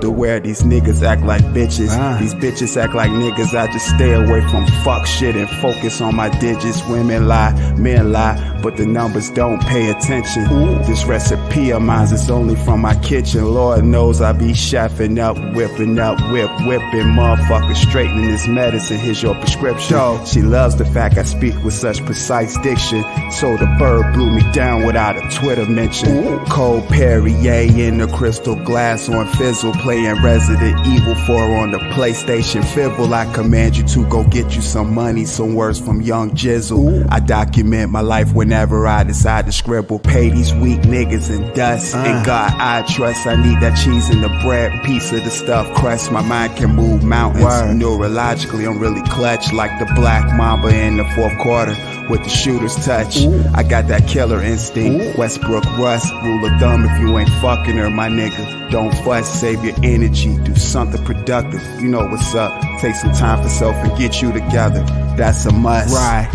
underwear. These niggas act like bitches. These bitches act like niggas. I just stay away from fuck shit and focus on my digits. Women lie, men lie, but the numbers don't pay attention. This recipe of mine is only from my kitchen. Lord knows I be chefing up, whipping motherfuckers, straightening this medicine. Here's your prescription. She loves the fact I speak with such precise diction. So the bird blew me down without a Twitter mention. Cold Perrier in the crystal glass on fizzle, playing Resident Evil 4 on the PlayStation Fibble. I command you to go get you some money, some words from Young Jizzle. I document my life whenever I decide to scribble. Pay these weak niggas and dust. In God I trust. I need that cheese and the bread, piece of the stuffed crust. My mind can move mountains. Neurologically I'm really clutch, like the black mamba in the fourth quarter with the shooter's touch. I got that killer instinct. Westbrook Russ, rule of thumb if you ain't fucking her, my nigga. Don't fuss, save your energy, do something productive. You know what's up. Take some time for self and get you together. That's a must. Right.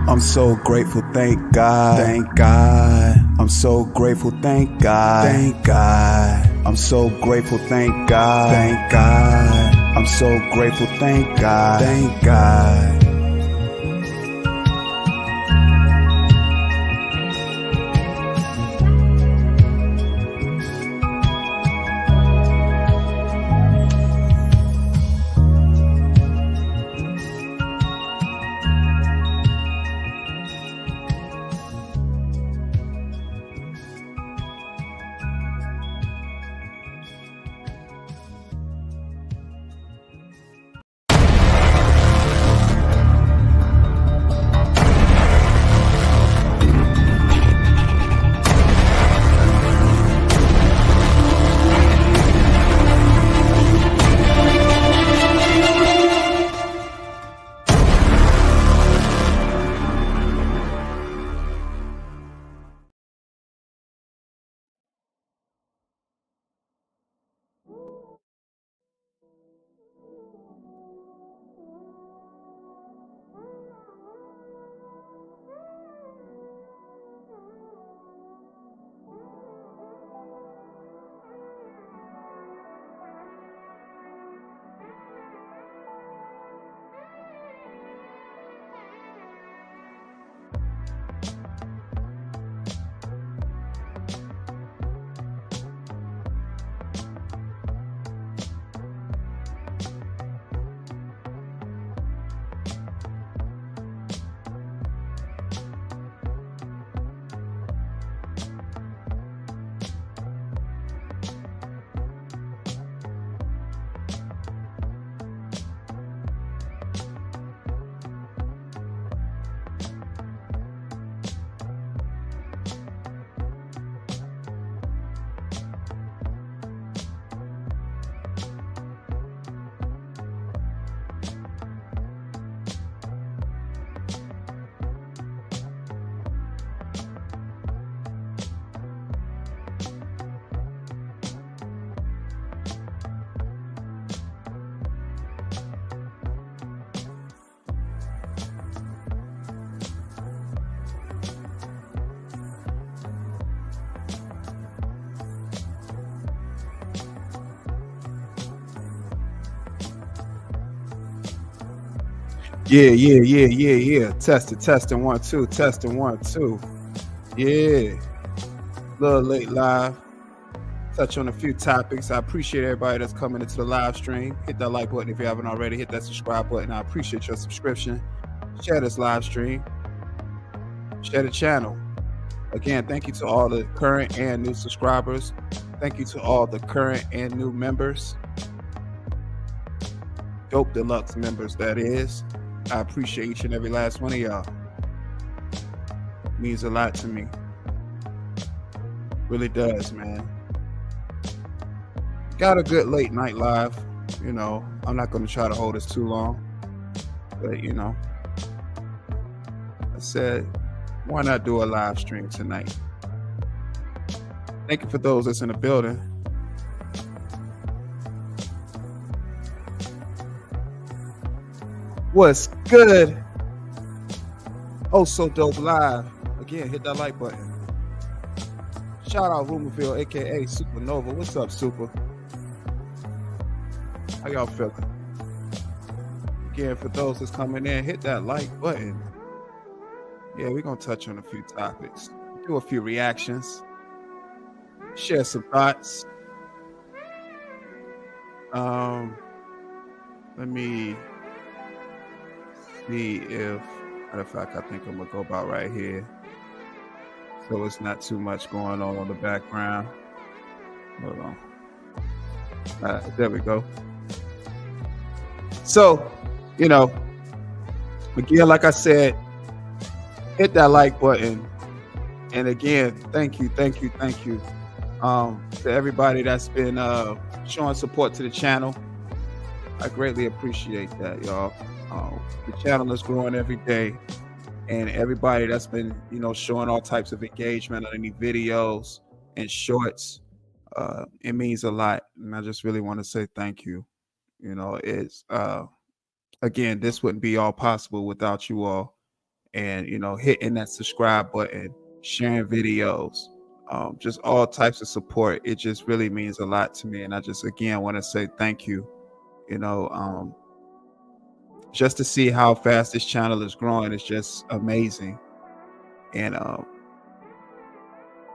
I'm so grateful, thank God. Thank God. I'm so grateful, thank God. Thank God. I'm so grateful, thank God. Thank God. I'm so grateful, thank God. Thank God. Yeah. Testing 1 2. Testing 1 2. Yeah. Little late live. Touch on a few topics. I appreciate everybody that's coming into the live stream. Hit that like button if you haven't already. Hit that subscribe button. I appreciate your subscription. Share this live stream. Share the channel. Again, thank you to all the current and new subscribers. Thank you to all the current and new members. Dope Deluxe members, that is. I appreciate each and every last one of y'all. It means a lot to me. Really does, man. Got a good late night live. You know, I'm not going to try to hold this too long. But, you know, I said, why not do a live stream tonight? Thank you for those that's in the building. What's good? Oh, so dope live. Again, hit that like button. Shout out Rumorville, aka Supernova. What's up, Super? How y'all feeling? Again, for those that's coming in, hit that like button. Yeah, we're gonna touch on a few topics, do a few reactions, share some thoughts. Let me see if, matter of fact, I think I'm gonna go about right here, so it's not too much going on the background. Hold on. There we go. So, you know, again, like I said, hit that like button. And again, thank you to everybody that's been showing support to the channel. I greatly appreciate that, y'all. The channel is growing every day, and everybody that's been, showing all types of engagement on any videos and shorts, it means a lot. And I just really want to say thank you. It's again, this wouldn't be all possible without you all. And hitting that subscribe button, sharing videos, just all types of support. It just really means a lot to me. And I just again want to say thank you. Just to see how fast this channel is growing is just amazing. And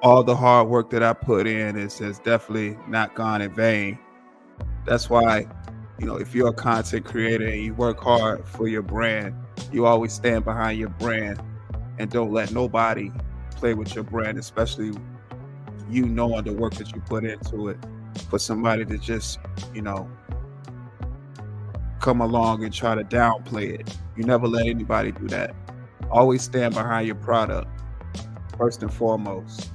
all the hard work that I put in has definitely not gone in vain. That's why, if you're a content creator and you work hard for your brand, you always stand behind your brand and don't let nobody play with your brand, especially knowing the work that you put into it. For somebody to just, come along and try to downplay it, you never let anybody do that. Always stand behind your product first and foremost.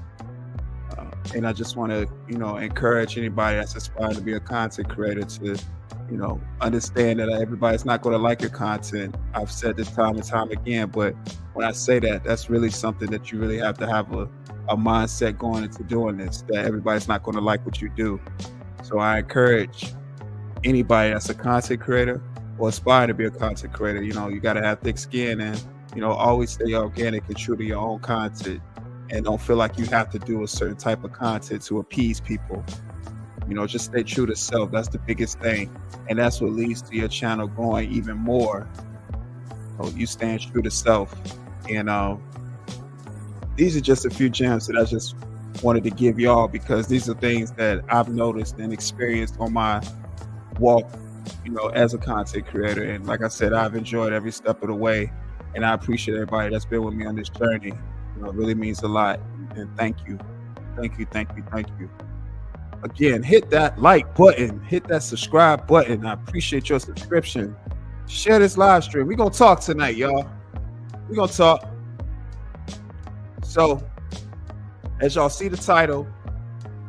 And I just want to, encourage anybody that's aspiring to be a content creator to, understand that everybody's not going to like your content. I've said this time and time again, but when I say that, that's really something that you really have to have a mindset going into doing this, that everybody's not going to like what you do. So I encourage anybody that's a content creator or aspire to be a content creator, you got to have thick skin and, always stay organic and true to your own content, and don't feel like you have to do a certain type of content to appease people. Just stay true to self. That's the biggest thing. And that's what leads to your channel growing even more. You stand true to self. And these are just a few gems that I just wanted to give y'all, because these are things that I've noticed and experienced on my walk, as a content creator. And like I said, I've enjoyed every step of the way. And I appreciate everybody that's been with me on this journey. It really means a lot. And thank you. Again, hit that like button, hit that subscribe button. I appreciate your subscription. Share this live stream. We're going to talk tonight, y'all. We're going to talk. So, as y'all see the title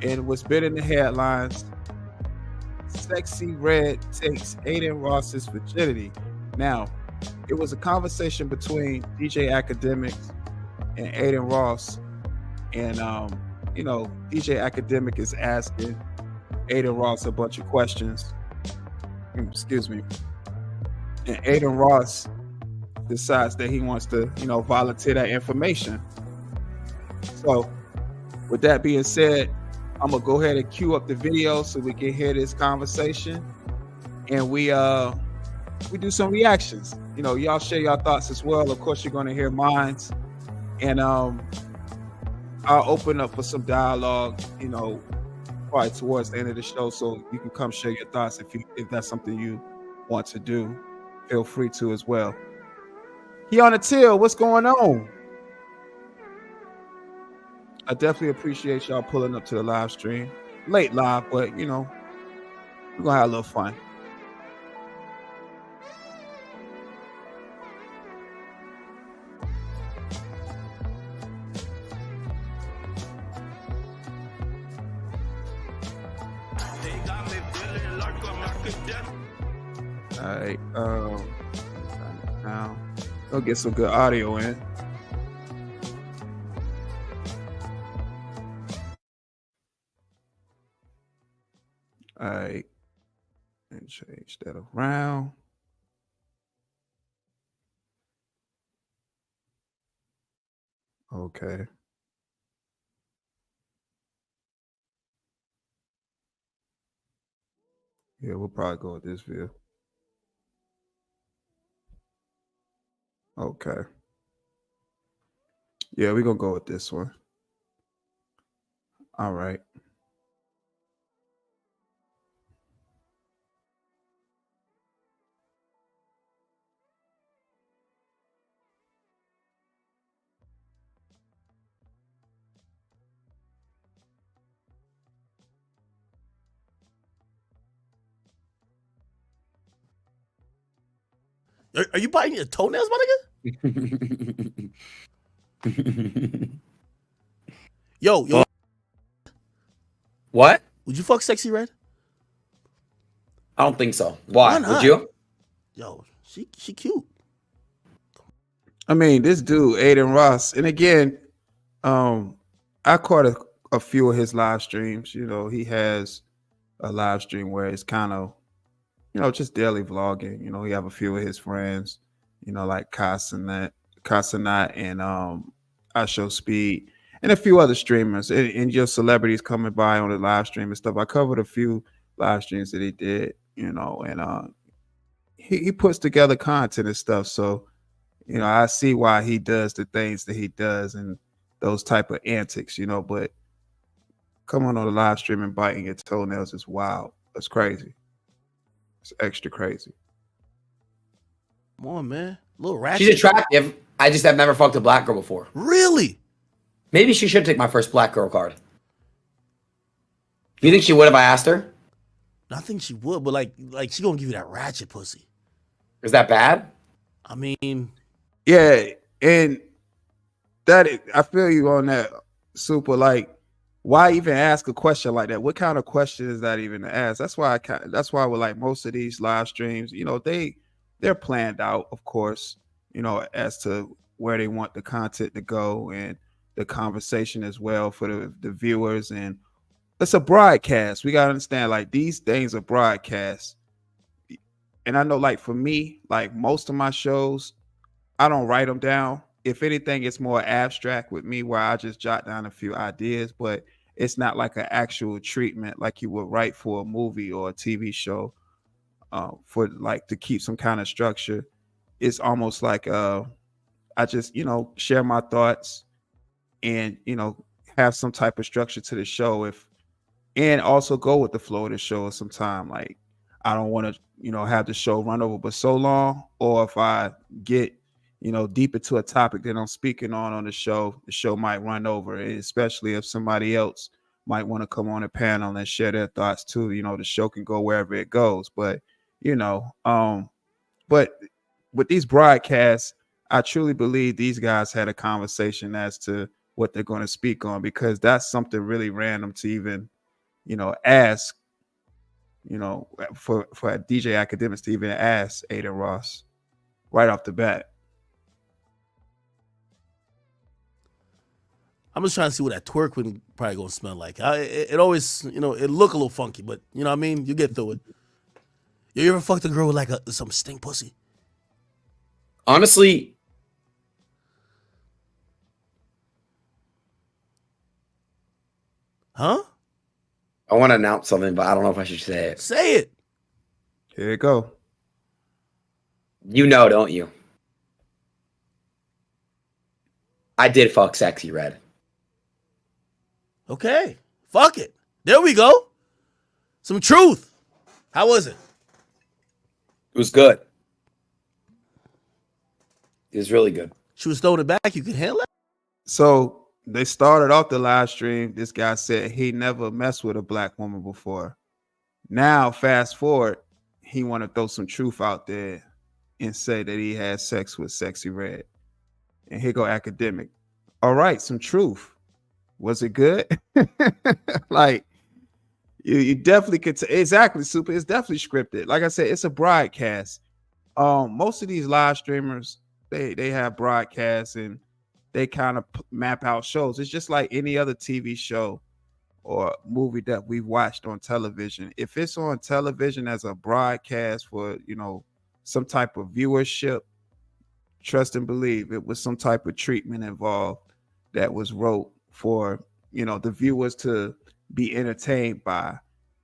and what's been in the headlines, Sexyy Red takes Adin Ross's virginity. Now, it was a conversation between DJ Academics and Adin Ross. And, DJ Academic is asking Adin Ross a bunch of questions. Excuse me. And Adin Ross decides that he wants to, volunteer that information. So, with that being said, I'm gonna go ahead and cue up the video so we can hear this conversation, and we do some reactions. Y'all share your thoughts as well. Of course, you're gonna hear mine, and I'll open up for some dialogue, probably towards the end of the show, so you can come share your thoughts if that's something you want to do. Feel free to as well. Kiana Till, what's going on? I definitely appreciate y'all pulling up to the live stream. Late live, but we're gonna have a little fun. All right, now we'll get some good audio in. All right, and change that around. Okay. Yeah, we'll probably go with this view. Okay. Yeah, we're gonna go with this one. All right. Are you biting your toenails, my nigga? Yo. What? Would you fuck Sexyy Red? I don't think so. Why? Not? Would you? Yo, she cute. I mean, this dude, Adin Ross, and again, I caught a few of his live streams. You know, he has a live stream where it's kind of, you know, just daily vlogging. You know, he have a few of his friends, you know, like CASHAPP and I Show Speed and a few other streamers and just celebrities coming by on the live stream and stuff. I covered a few live streams that he did, you know, and he puts together content and stuff. So, you know, I see why he does the things that he does and those type of antics, you know, but coming on the live stream and biting your toenails is wild. That's crazy. It's extra crazy. Come on, man. A little ratchet. She's attractive. I just have never fucked a black girl before. Really? Maybe she should take my first black girl card. Do you think she would if I asked her? I think she would, but like she gonna give you that ratchet pussy. Is that bad? I mean, yeah, and I feel you on that. Super. Like, why even ask a question like that? What kind of question is that even to ask? That's why with like most of these live streams, you know, they're planned out, of course, you know, as to where they want the content to go and the conversation as well for the viewers. And it's a broadcast. We got to understand, like, these things are broadcasts. And I know, like, for me, like most of my shows, I don't write them down. If anything, it's more abstract with me where I just jot down a few ideas, but it's not like an actual treatment like you would write for a movie or a TV show for like to keep some kind of structure. It's almost like I just, you know, share my thoughts and, you know, have some type of structure to the show and also go with the flow of the show sometime. Like, I don't want to, you know, have the show run over but so long, or if I get, you know, deep into a topic that I'm speaking on the show might run over, especially if somebody else might want to come on a panel and share their thoughts too. You know, the show can go wherever it goes. But, you know, but with these broadcasts, I truly believe these guys had a conversation as to what they're going to speak on, because that's something really random to even, you know, ask, you know, for DJ Academics to even ask Adin Ross right off the bat. I'm just trying to see what that twerk would probably gonna smell like. It always, you know, it look a little funky, but you know what I mean? You get through it. You ever fucked a girl with like some stink pussy? Honestly, huh? I want to announce something, but I don't know if I should say it. Say it. Here you go. You know, don't you? I did fuck Sexyy Red. Okay. Fuck it. There we go. Some truth. How was it? It was good. It was really good. She was throwing it back. You could handle it? So they started off the live stream. This guy said he never messed with a black woman before. Now, fast forward, he want to throw some truth out there and say that he had sex with Sexyy Red. And here go Academic. All right, some truth. Was it good? Like, you definitely could. Exactly, Super. It's definitely scripted. Like I said, it's a broadcast. Most of these live streamers, they have broadcasts and they kind of map out shows. It's just like any other TV show or movie that we've watched on television. If it's on television as a broadcast for, you know, some type of viewership, trust and believe it was some type of treatment involved that was wrote for, you know, the viewers to be entertained by.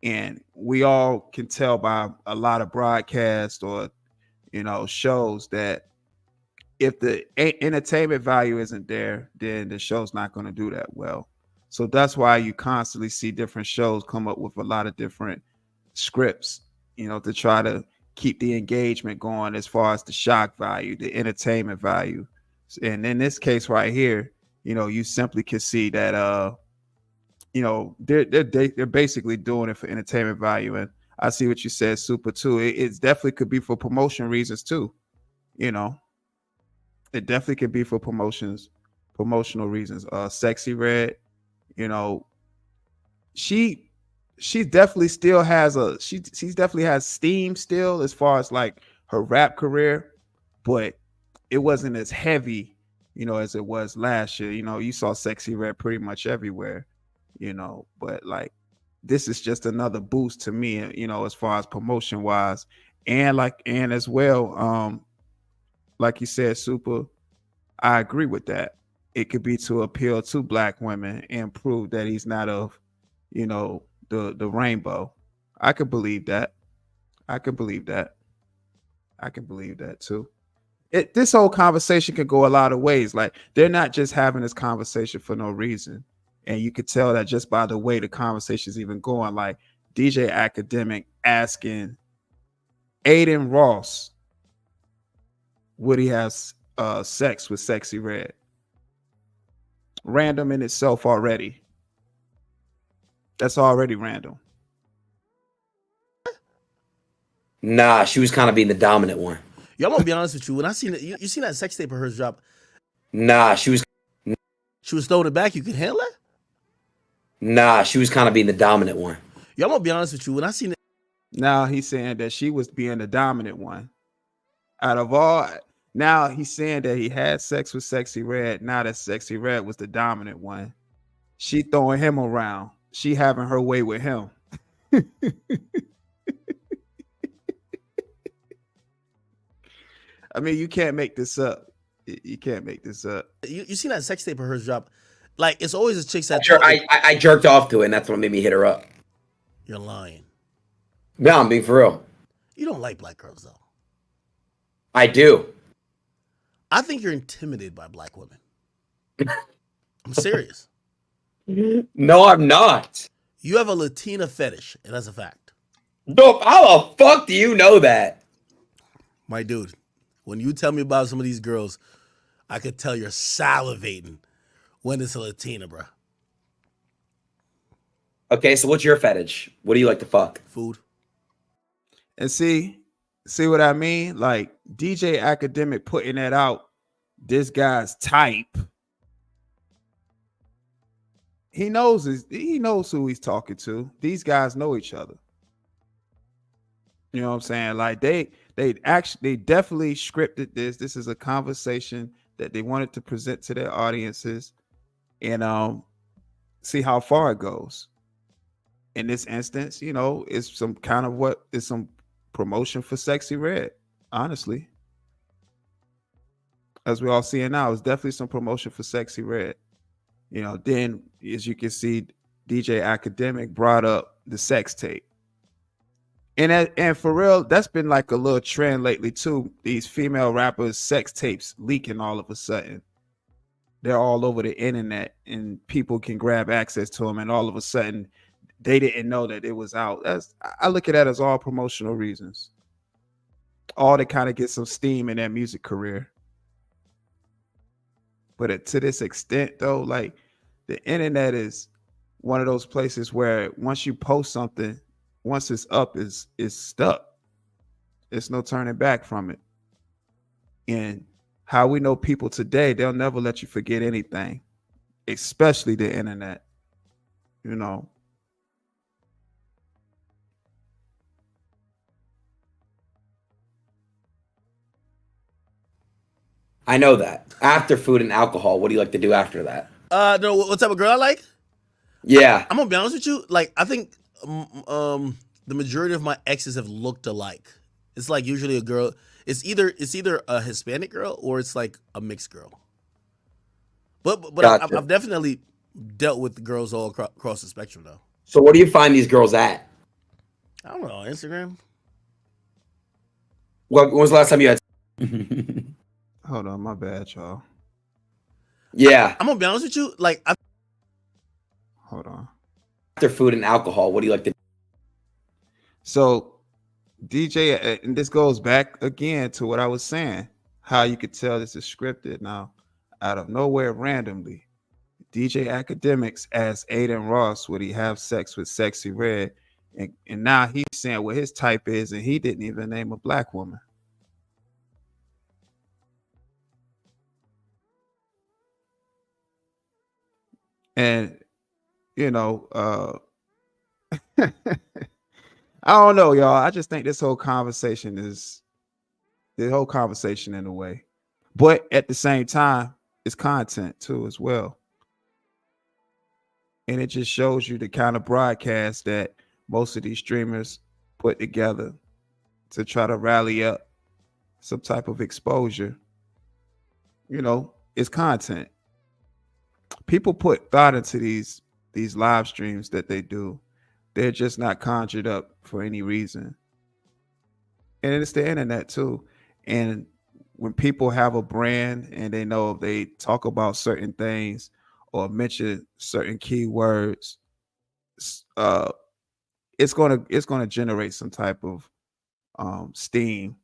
And we all can tell by a lot of broadcasts or shows that if the entertainment value isn't there, then the show's not going to do that well. So that's why you constantly see different shows come up with a lot of different scripts, to try to keep the engagement going as far as the shock value, the entertainment value. And in this case right here, you simply can see that they're basically doing it for entertainment value. And I see what you said, Super, too. It definitely could be for promotion reasons too. It definitely could be for promotional reasons. Sexyy Red, she definitely still has she definitely has steam still as far as like her rap career, but it wasn't as heavy, as it was last year. You saw Sexyy Red pretty much everywhere, but like this is just another boost to me, as far as promotion wise. And as well, like you said, Super, I agree with that. It could be to appeal to black women and prove that he's not of, the rainbow. I could believe that. I could believe that. I can believe that too. This whole conversation could go a lot of ways. Like they're not just having this conversation for no reason. And you could tell that just by the way the conversation is even going. Like DJ Academic asking Adin Ross, would he have sex with Sexyy Red? Random in itself already. That's already random. Nah, she was kind of being the dominant one. Yo, I'm gonna be honest with you. When I seen it, you seen that sex tape of hers drop? Nah, she was throwing it back. You could handle it? Nah, she was kind of being the dominant one. Yo, I'm gonna be honest with you. When I seen it, now he's saying that she was being the dominant one. Out of all, now he's saying that he had sex with Sexyy Red. Now that Sexyy Red was the dominant one, she throwing him around. She having her way with him. I mean, you can't make this up. You can't make this up. You seen that sex tape of hers drop? Like it's always a chick that I jerked off to it, and that's what made me hit her up. You're lying. No, I'm being for real. You don't like black girls though. I do. I think you're intimidated by black women. I'm serious. No, I'm not. You have a Latina fetish, and that's a fact. Dope, how the fuck do you know that? My dude, when you tell me about some of these girls, I could tell you're salivating when it's a Latina, bro. Okay, so what's your fetish? What do you like to fuck? Food. And see what I mean? Like DJ Academic putting that out, this guy's type. He knows who he's talking to. These guys know each other. You know what I'm saying? Like they definitely scripted this. This is a conversation that they wanted to present to their audiences and see how far it goes. In this instance, it's some kind of some promotion for Sexyy Red, honestly. As we all see it now, it's definitely some promotion for Sexyy Red. Then as you can see, DJ Academic brought up the sex tape. And for real, that's been like a little trend lately too. These female rappers' sex tapes leaking all of a sudden. They're all over the internet and people can grab access to them. And all of a sudden, they didn't know that it was out. I look at that as all promotional reasons. All to kind of get some steam in their music career. But to this extent, though, like the internet is one of those places where once you post something, once it's up, it's stuck. There's no turning back from it. And how we know people today, they'll never let you forget anything, especially the internet. I know that. After food and alcohol, what do you like to do after that? No, what type of girl I like? Yeah. I'm gonna be honest with you. Like, I think the majority of my exes have looked alike. It's like usually a girl. It's either a Hispanic girl or it's like a mixed girl. But Gotcha. I've definitely dealt with girls all across the spectrum though. So where do you find these girls at? I don't know, Instagram. When was the last time you had? Hold on, my bad, y'all. Yeah. I'm gonna be honest with you. Like, Hold on. After food and alcohol, what do you like to? So DJ, and this goes back again to what I was saying, how you could tell this is scripted. Now, out of nowhere, randomly, DJ Academics asked Adin Ross, would he have sex with Sexy Red? And now he's saying what his type is, and he didn't even name a black woman. And, you know, I don't know, y'all. I just think this whole conversation is the whole conversation in a way. But at the same time, it's content too, as well. And it just shows you the kind of broadcast that most of these streamers put together to try to rally up some type of exposure. You know, it's content. People put thought into these live streams that they do. They're just not conjured up for any reason. And it's the internet too. And when people have a brand and they know if they talk about certain things or mention certain keywords, uh, it's gonna generate some type of steam,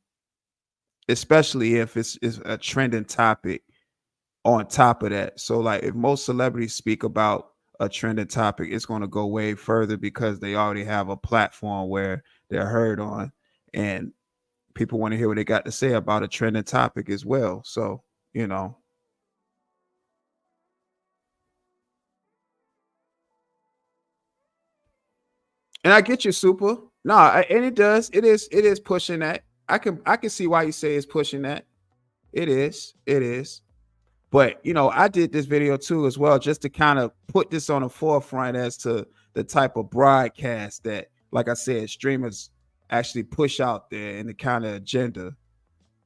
especially if it's a trending topic on top of that. So like if most celebrities speak about a trending topic, it's going to go way further because they already have a platform where they're heard on, and people want to hear what they got to say about a trending topic as well. So, you know. And I get you, Super. No, and it does. It is pushing that. I can see why you say it's pushing that. It is. It is. But, you know, I did this video too as well, just to kind of put this on the forefront as to the type of broadcast that, like I said, streamers actually push out there and the kind of agenda,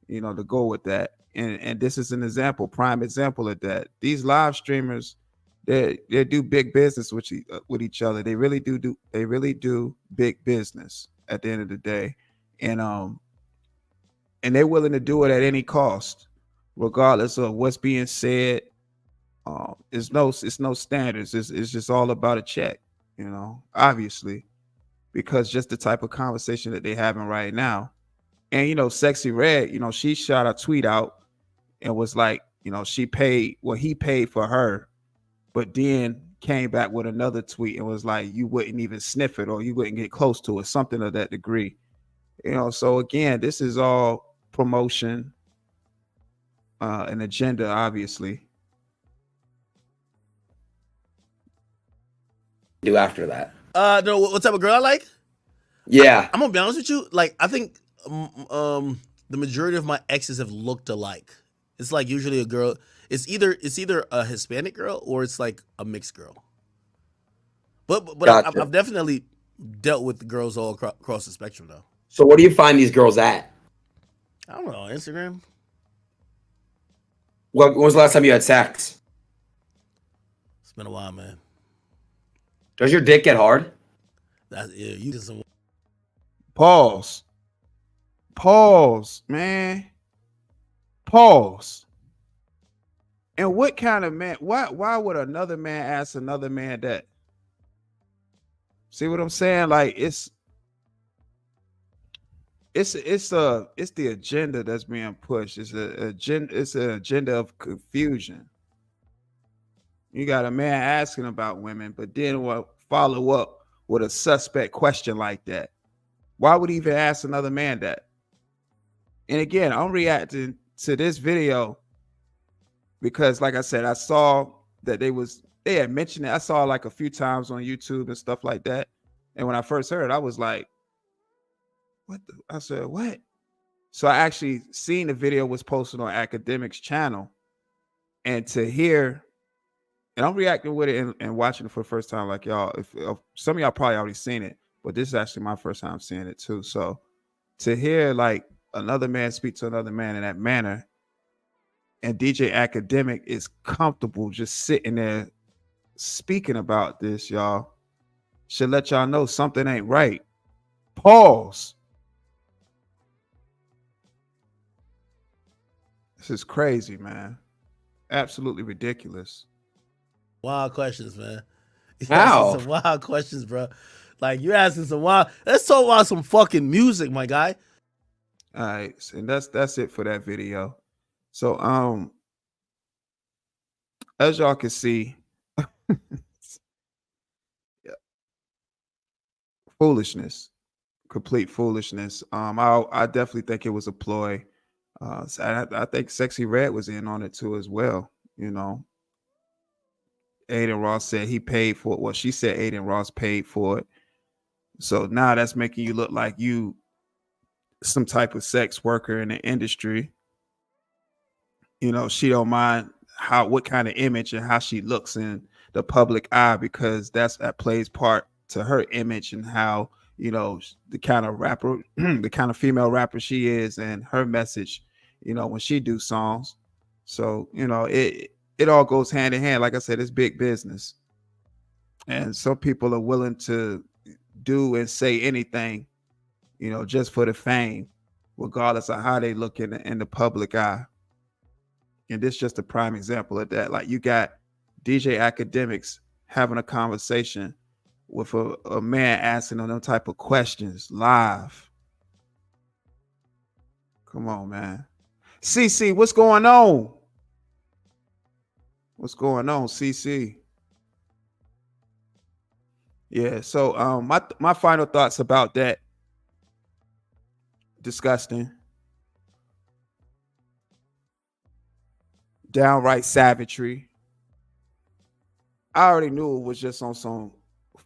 you know, to go with that. And this is an example, prime example of that. These live streamers, they do big business with each other. They really do big business at the end of the day. And they're willing to do it at any cost, regardless of what's being said. It's no standards. It's just all about a check, you know, obviously, because just the type of conversation that they're having right now. And, you know, Sexy Red, you know, she shot a tweet out and was like, you know, he paid for her, but then came back with another tweet and was like, you wouldn't even sniff it or you wouldn't get close to it, something of that degree. You know, so again, this is all promotion, an agenda, obviously. Do after that? No, what type of girl I like? Yeah. I'm gonna be honest with you. Like, I think the majority of my exes have looked alike. It's like usually a girl. It's either a Hispanic girl or it's like a mixed girl. But Gotcha. I've definitely dealt with girls all across the spectrum though. So what do you find these girls at? I don't know, Instagram. When was the last time you had sex? It's been a while, man. Does your dick get hard? Yeah, you did some. Pause, man. Pause. And what kind of man? Why would another man ask another man that? See what I'm saying? Like it's the agenda that's being pushed. It's an agenda of confusion. You got a man asking about women, but then will follow up with a suspect question like that. Why would he even ask another man that? And again, I'm reacting to this video because, like I said, I saw that they had mentioned it. I saw it like a few times on YouTube and stuff like that. And when I first heard it, I was like, I said, what? So I actually seen the video was posted on Academics channel, and to hear, and I'm reacting with it and watching it for the first time. Like y'all, if some of y'all probably already seen it, but this is actually my first time seeing it too. So to hear like another man speak to another man in that manner, and DJ Academic is comfortable just sitting there speaking about this, y'all, should let y'all know something ain't right. Pause. This is crazy, man. Absolutely ridiculous. Wild questions, man. You asking How? some wild questions, bro. Like you asking some wild. Let's talk about some fucking music, my guy. All right, and that's it for that video. So as y'all can see, foolishness, complete foolishness. I definitely think it was a ploy. So I think Sexyy Red was in on it too as well. You know, Adin Ross said he paid for it. Well, she said Adin Ross paid for it. So now that's making you look like you some type of sex worker in the industry. You know, she don't mind what kind of image and how she looks in the public eye, because that plays part to her image and how, you know, the kind of rapper, the kind of female rapper she is, and her message, you know, when she do songs. So, you know, it all goes hand in hand. Like I said, it's big business. And some people are willing to do and say anything, you know, just for the fame, regardless of how they look in the public eye. And this is just a prime example of that. Like, you got DJ Academics having a conversation with a man asking them type of questions live. Come on, man. CC, what's going on? What's going on, CC? Yeah, so my final thoughts about that. Disgusting. Downright savagery. I already knew it was just on some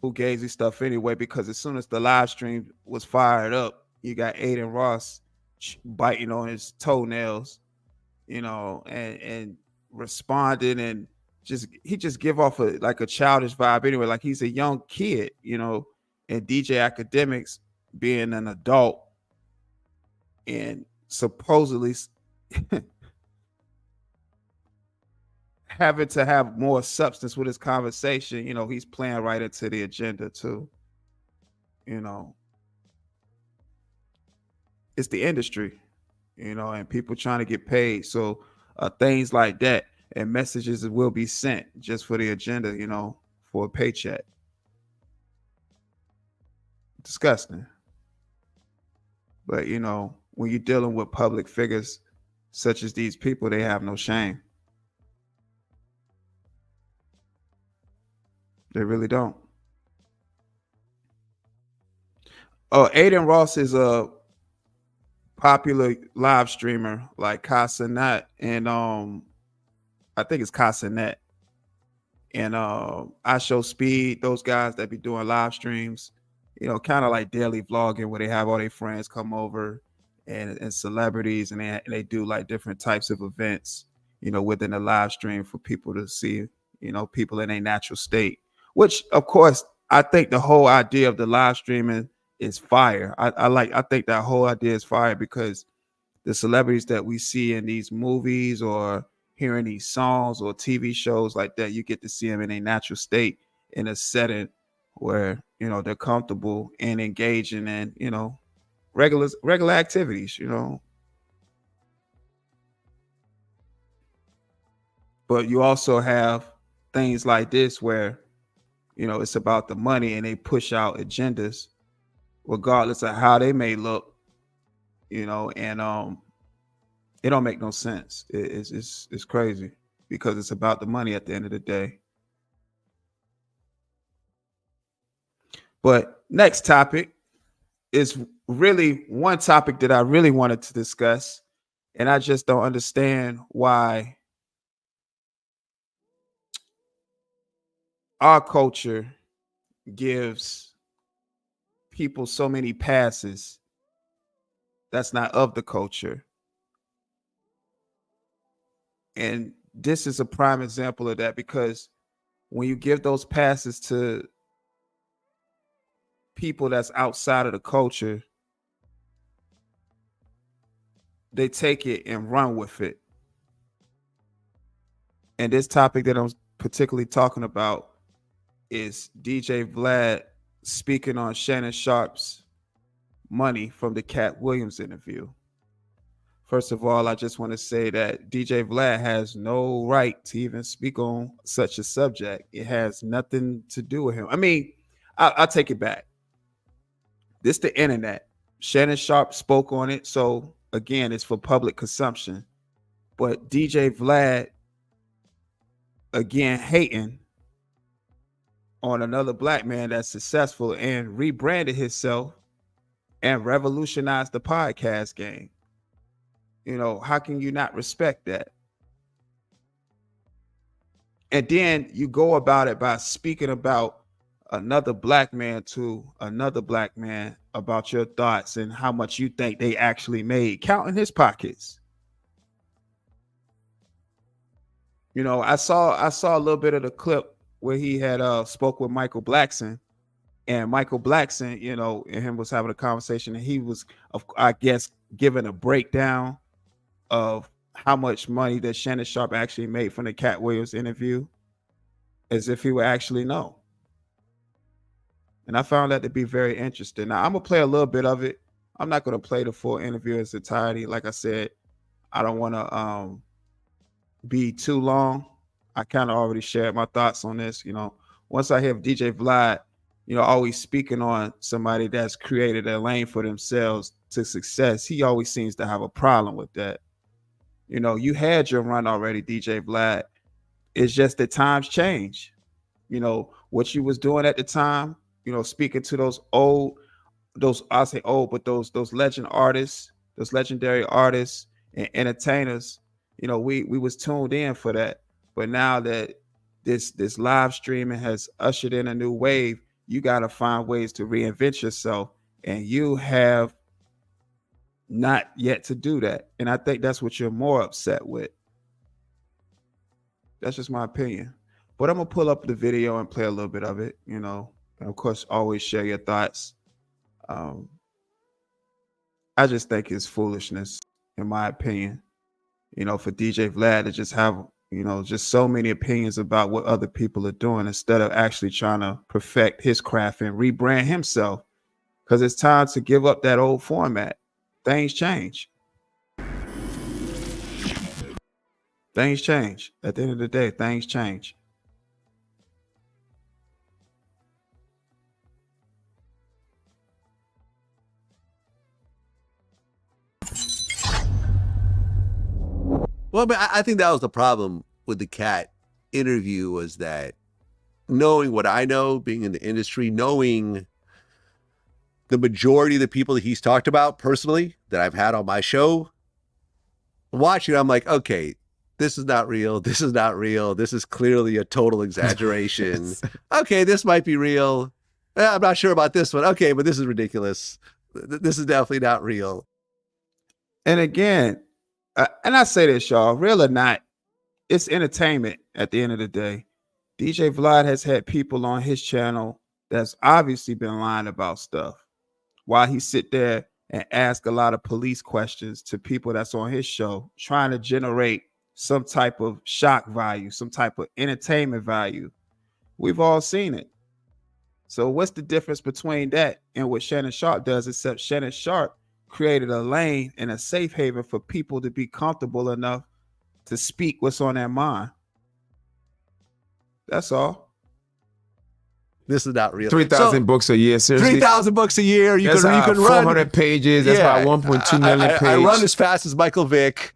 fugazi stuff anyway, because as soon as the live stream was fired up, you got Adin Ross biting on his toenails, you know, and responding, and he just give off a childish vibe anyway, like he's a young kid, you know. And DJ Academics being an adult and supposedly having to have more substance with his conversation, you know, he's playing right into the agenda too. You know, it's the industry, you know, and people trying to get paid. So things like that and messages will be sent just for the agenda, you know, for a paycheck. Disgusting. But, you know, when you're dealing with public figures such as these people, they have no shame. They really don't. Oh, Adin Ross is a popular live streamer like CASHAPP and I think it's CASHAPP and I Show Speed, those guys that be doing live streams, you know, kind of like daily vlogging where they have all their friends come over and celebrities, and they do like different types of events, you know, within the live stream for people to see, you know, people in a natural state, which of course I think the whole idea of the live streaming is fire. I think that whole idea is fire, because the celebrities that we see in these movies or hearing these songs or TV shows like that, you get to see them in a natural state in a setting where, you know, they're comfortable and engaging in, you know, regular activities, you know. But you also have things like this where, you know, it's about the money and they push out agendas regardless of how they may look, you know, and it don't make no sense. It's crazy, because it's about the money at the end of the day. But next topic is really one topic that I really wanted to discuss, and I just don't understand why our culture gives people so many passes that's not of the culture. And this is a prime example of that, because when you give those passes to people that's outside of the culture, they take it and run with it. And this topic that I'm particularly talking about is DJ Vlad speaking on Shannon Sharpe's money from the Cat Williams interview. First of all, I just want to say that DJ Vlad has no right to even speak on such a subject. It has nothing to do with him. I mean, I'll take it back. This the internet. Shannon Sharpe spoke on it. So again, it's for public consumption. But DJ Vlad, again, hating on another black man that's successful and rebranded himself and revolutionized the podcast game. You know, how can you not respect that? And then you go about it by speaking about another black man to another black man about your thoughts and how much you think they actually made, counting his pockets. You know, I saw a little bit of the clip where he had spoke with Michael Blackson, and Michael Blackson, you know, and him was having a conversation, and he was, I guess, giving a breakdown of how much money that Shannon Sharpe actually made from the Cat Williams interview, as if he would actually know. And I found that to be very interesting. Now, I'm going to play a little bit of it. I'm not going to play the full interview in its entirety. Like I said, I don't want to be too long. I kind of already shared my thoughts on this. You know, once I hear DJ Vlad, you know, always speaking on somebody that's created a lane for themselves to success, he always seems to have a problem with that. You know, you had your run already, DJ Vlad. It's just that times change. You know, what you was doing at the time, you know, speaking to those I'll say old, but those legend artists, those legendary artists and entertainers, you know, we was tuned in for that. But now that this live streaming has ushered in a new wave, you got to find ways to reinvent yourself. And you have not yet to do that. And I think that's what you're more upset with. That's just my opinion. But I'm going to pull up the video and play a little bit of it, you know. And of course, always share your thoughts. I just think it's foolishness, in my opinion, you know, for DJ Vlad to just have, you know, just so many opinions about what other people are doing instead of actually trying to perfect his craft and rebrand himself. Because it's time to give up that old format. Things change. Things change. At the end of the day, things change. Well, I mean, I think that was the problem with the Cat interview, was that knowing what I know, being in the industry, knowing the majority of the people that he's talked about personally that I've had on my show, watching, I'm like, okay, this is not real. This is not real. This is clearly a total exaggeration. Okay, this might be real. I'm not sure about this one. Okay, but this is ridiculous. This is definitely not real. And again, and I say this, y'all, real or not, it's entertainment at the end of the day. DJ Vlad has had people on his channel that's obviously been lying about stuff while he sit there and ask a lot of police questions to people that's on his show, trying to generate some type of shock value, some type of entertainment value. We've all seen it. So what's the difference between that and what Shannon Sharpe does, except Shannon Sharpe created a lane and a safe haven for people to be comfortable enough to speak what's on their mind. That's all. This is not real. 3,000 books a year, seriously. 3,000 books a year. You can run 400 pages. That's about 1.2 million pages. I run as fast as Michael Vick,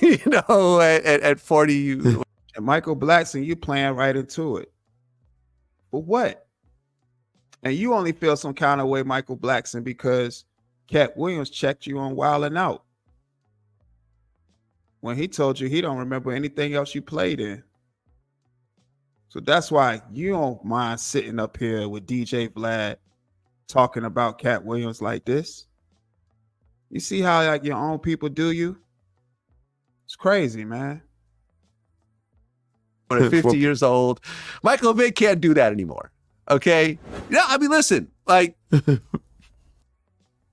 you know, at 40. And Michael Blackson, you playing right into it. But what? And you only feel some kind of way, Michael Blackson, because Cat Williams checked you on Wildin' Out when he told you he don't remember anything else you played in. So that's why you don't mind sitting up here with DJ Vlad talking about Cat Williams like this. You see how like your own people do you? It's crazy, man. 50 years old. Michael Vick can't do that anymore. Okay? Yeah, I mean, listen, like,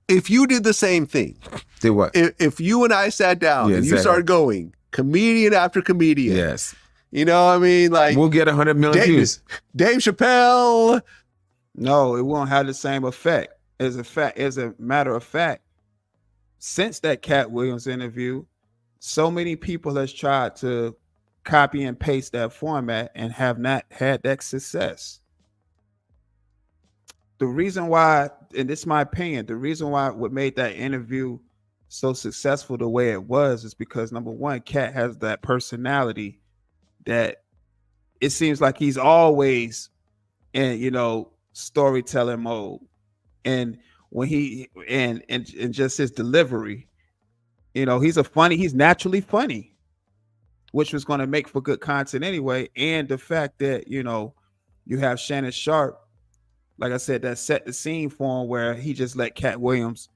if you did the same thing. Did what? If you and I sat down and you started going comedian after comedian. Yes. You know what I mean? Like, we'll get 100 million views. Dave Chappelle. No, it won't have the same effect. as a matter of fact, since that Cat Williams interview, so many people has tried to copy and paste that format and have not had that success. The reason why, and this is my opinion, the reason why what made that interview so successful the way it was is because, number one, Cat has that personality that it seems like he's always in, storytelling mode. And when he and just his delivery, he's naturally funny, which was going to make for good content anyway. And the fact that, you have Shannon Sharpe, like I said, that set the scene for him, where he just let Cat Williams,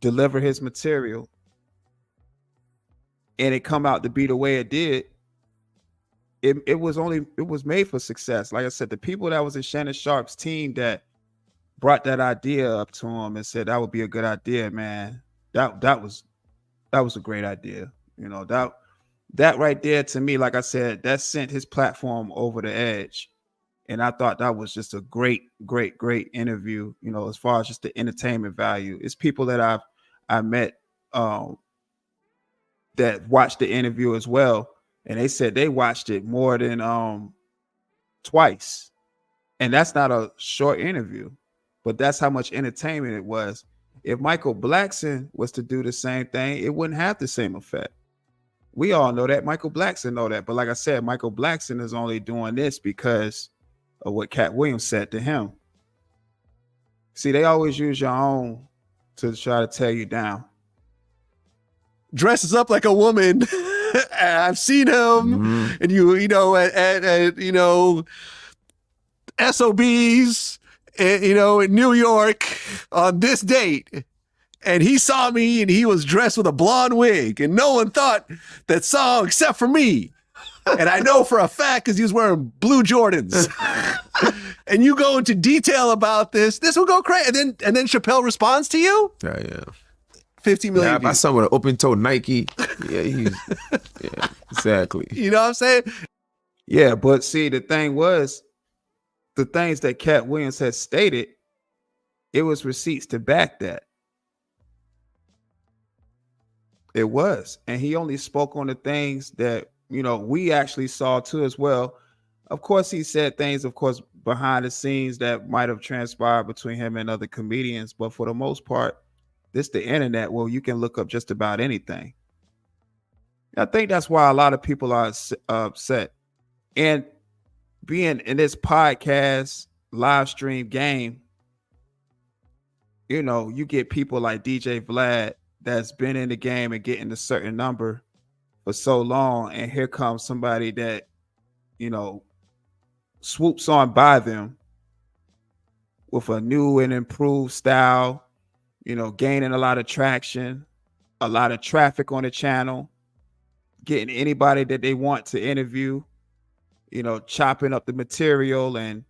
deliver his material, and it come out to be the way it did. It was made for success. Like I said, the people that was in Shannon Sharpe's team that brought that idea up to him and said that would be a good idea, man. That was a great idea. That right there, to me, like I said, that sent his platform over the edge. And I thought that was just a great, great, great interview, as far as just the entertainment value. It's people that I met that watched the interview as well. And they said they watched it more than twice. And that's not a short interview, but that's how much entertainment it was. If Michael Blackson was to do the same thing, it wouldn't have the same effect. We all know that. Michael Blackson know that. But like I said, Michael Blackson is only doing this because of what Cat Williams said to him. See, they always use your own to try to tear you down. Dresses up like a woman. I've seen him, and at SOBs, in New York on this date. And he saw me, and he was dressed with a blonde wig, and no one thought that saw except for me. And I know for a fact because he was wearing blue Jordans. And you go into detail about this will go crazy. And then Chappelle responds to you? Yeah. 50 million By someone with an open-toe Nike. Yeah, exactly. You know what I'm saying? Yeah, but see, the thing was, the things that Cat Williams had stated, it was receipts to back that. It was. And he only spoke on the things that, we actually saw too as well. Of course, he said things, behind the scenes that might have transpired between him and other comedians. But for the most part, this the internet, well, you can look up just about anything. I think that's why a lot of people are upset. And being in this podcast live stream game, you get people like DJ Vlad that's been in the game and getting a certain number for so long. And here comes somebody that, swoops on by them with a new and improved style, gaining a lot of traction, a lot of traffic on the channel, getting anybody that they want to interview, chopping up the material and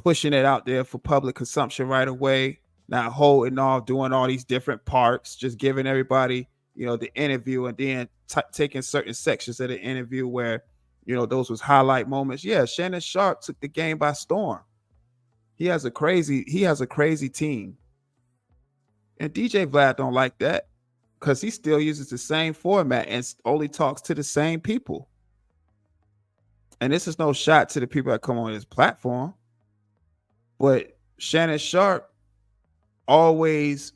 pushing it out there for public consumption right away, not holding off, doing all these different parts, just giving everybody, the interview, and then taking certain sections of the interview where, those was highlight moments. Yeah, Shannon Sharpe took the game by storm. He has a crazy team. And DJ Vlad don't like that because he still uses the same format and only talks to the same people. And this is no shot to the people that come on his platform. But Shannon Sharpe always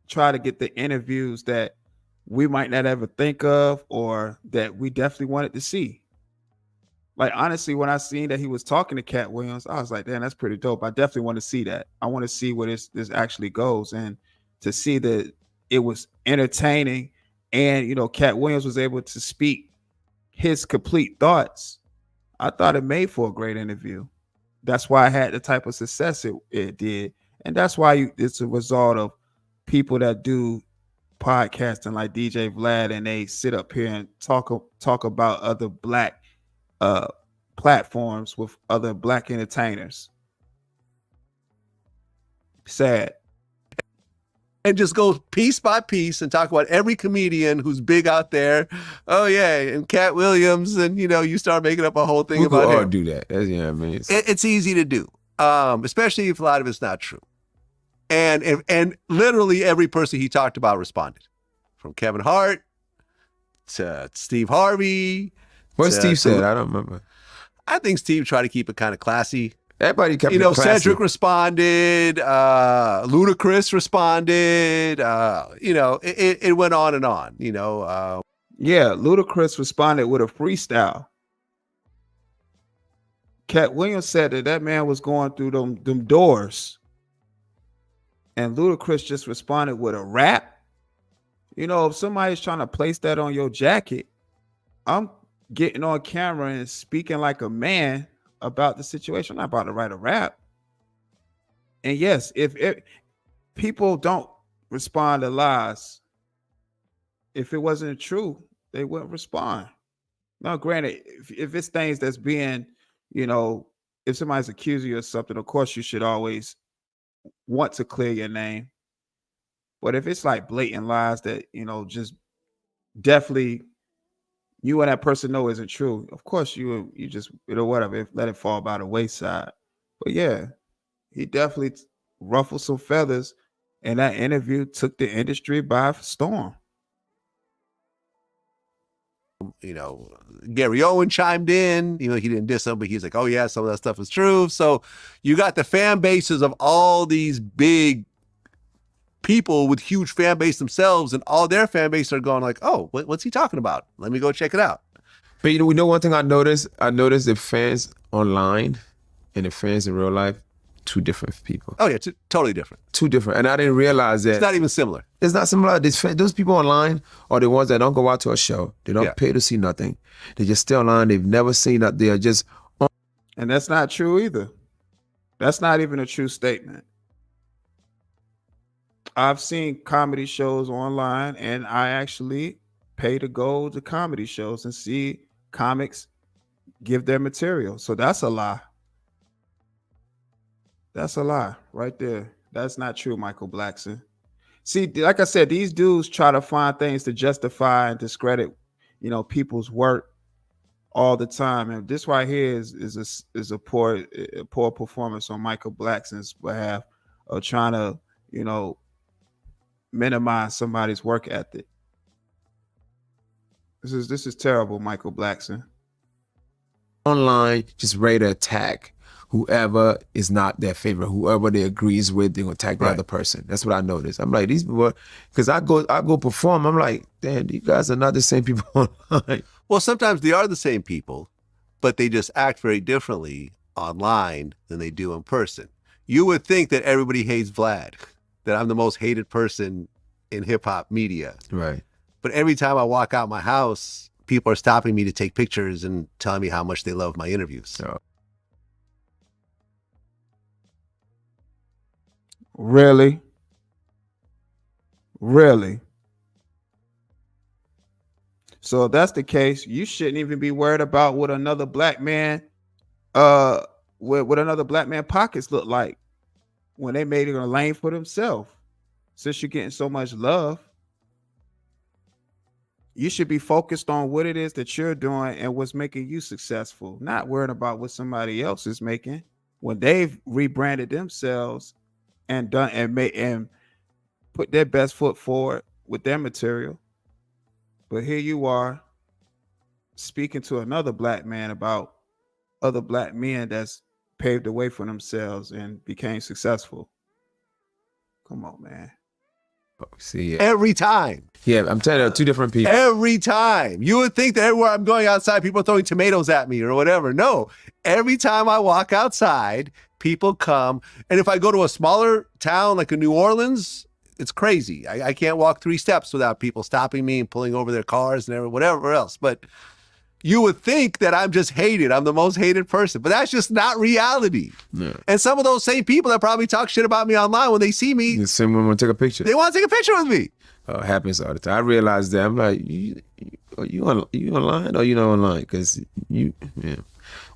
try to get the interviews that we might not ever think of or that we definitely wanted to see. Like, honestly, when I seen that he was talking to Cat Williams, I was like, damn, that's pretty dope. I definitely want to see that. I want to see where this actually goes. And to see that it was entertaining and, Cat Williams was able to speak his complete thoughts, I thought it made for a great interview. That's why I had the type of success it did. And that's why it's a result of people that do podcasting like DJ Vlad, and they sit up here and talk about other Black platforms with other Black entertainers. Sad. And just go piece by piece and talk about every comedian who's big out there. Oh yeah, and Cat Williams, and you start making up a whole thing about him. Do that. That's, I mean, it's easy to do, especially if a lot of it's not true. And literally every person he talked about responded, from Kevin Hart to Steve Harvey. What Steve said, I don't remember. I think Steve tried to keep it kind of classy. Everybody kept it classy. Cedric responded, Ludacris responded, it went on and on, Yeah, Ludacris responded with a freestyle. Cat Williams said that man was going through them doors. And Ludacris just responded with a rap. If somebody's trying to place that on your jacket, I'm getting on camera and speaking like a man about the situation. I'm not about to write a rap. And yes, if people don't respond to lies, if it wasn't true, they wouldn't respond. Now, granted, if it's things that's being, if somebody's accusing you of something, of course you should always want to clear your name. But if it's like blatant lies that, just definitely you and that person know isn't true, of course you just, whatever, let it fall by the wayside. But yeah, he definitely ruffled some feathers, and that interview took the industry by storm. Gary Owen chimed in, he didn't diss him, but he's like, oh yeah, some of that stuff is true. So you got the fan bases of all these big people with huge fan base themselves, and all their fan base are going like, oh, what's he talking about? Let me go check it out. But we know one thing I noticed the fans online and the fans in real life, two different people. Oh yeah, totally different. Two different. And I didn't realize that. It's not even similar. It's not similar. Those people online are the ones that don't go out to a show. They don't pay to see nothing. They just stay online. They've never seen that. They are just on. And that's not true either. That's not even a true statement. I've seen comedy shows online, and I actually pay to go to comedy shows and see comics give their material. So that's a lie. That's a lie right there. That's not true, Michael Blackson. See, like I said, these dudes try to find things to justify and discredit, people's work all the time. And this right here is a poor performance on Michael Blackson's behalf of trying to, minimize somebody's work ethic. This is terrible, Michael Blackson. Online, just ready to attack whoever is not their favorite, whoever they agrees with, they're gonna attack the other person. That's what I noticed. I'm like, these people, because I go perform, I'm like, damn, you guys are not the same people online. Well, sometimes they are the same people, but they just act very differently online than they do in person. You would think that everybody hates Vlad, that I'm the most hated person in hip hop media. Right. But every time I walk out my house, people are stopping me to take pictures and telling me how much they love my interviews. Oh. Really? Really? So if that's the case, you shouldn't even be worried about what another black man, what another black man pockets look like when they made it a lane for themselves. Since you're getting so much love, you should be focused on what it is that you're doing and what's making you successful, not worrying about what somebody else is making when they've rebranded themselves and done and put their best foot forward with their material. But here you are speaking to another black man about other black men that's paved the way for themselves and became successful. Come on, man. See, every time. Yeah, I'm telling you, two different people. Every time. You would think that everywhere I'm going outside, people are throwing tomatoes at me or whatever. No, every time I walk outside, people come. And if I go to a smaller town like in New Orleans, it's crazy. I can't walk 3 steps without people stopping me and pulling over their cars and whatever else. But you would think that I'm just hated. I'm the most hated person, but that's just not reality. No. And some of those same people that probably talk shit about me online, when they see me, the same one want to take a picture. They want to take a picture with me. Oh, it happens all the time. I realized that. I'm like, you online or you not online? Because yeah.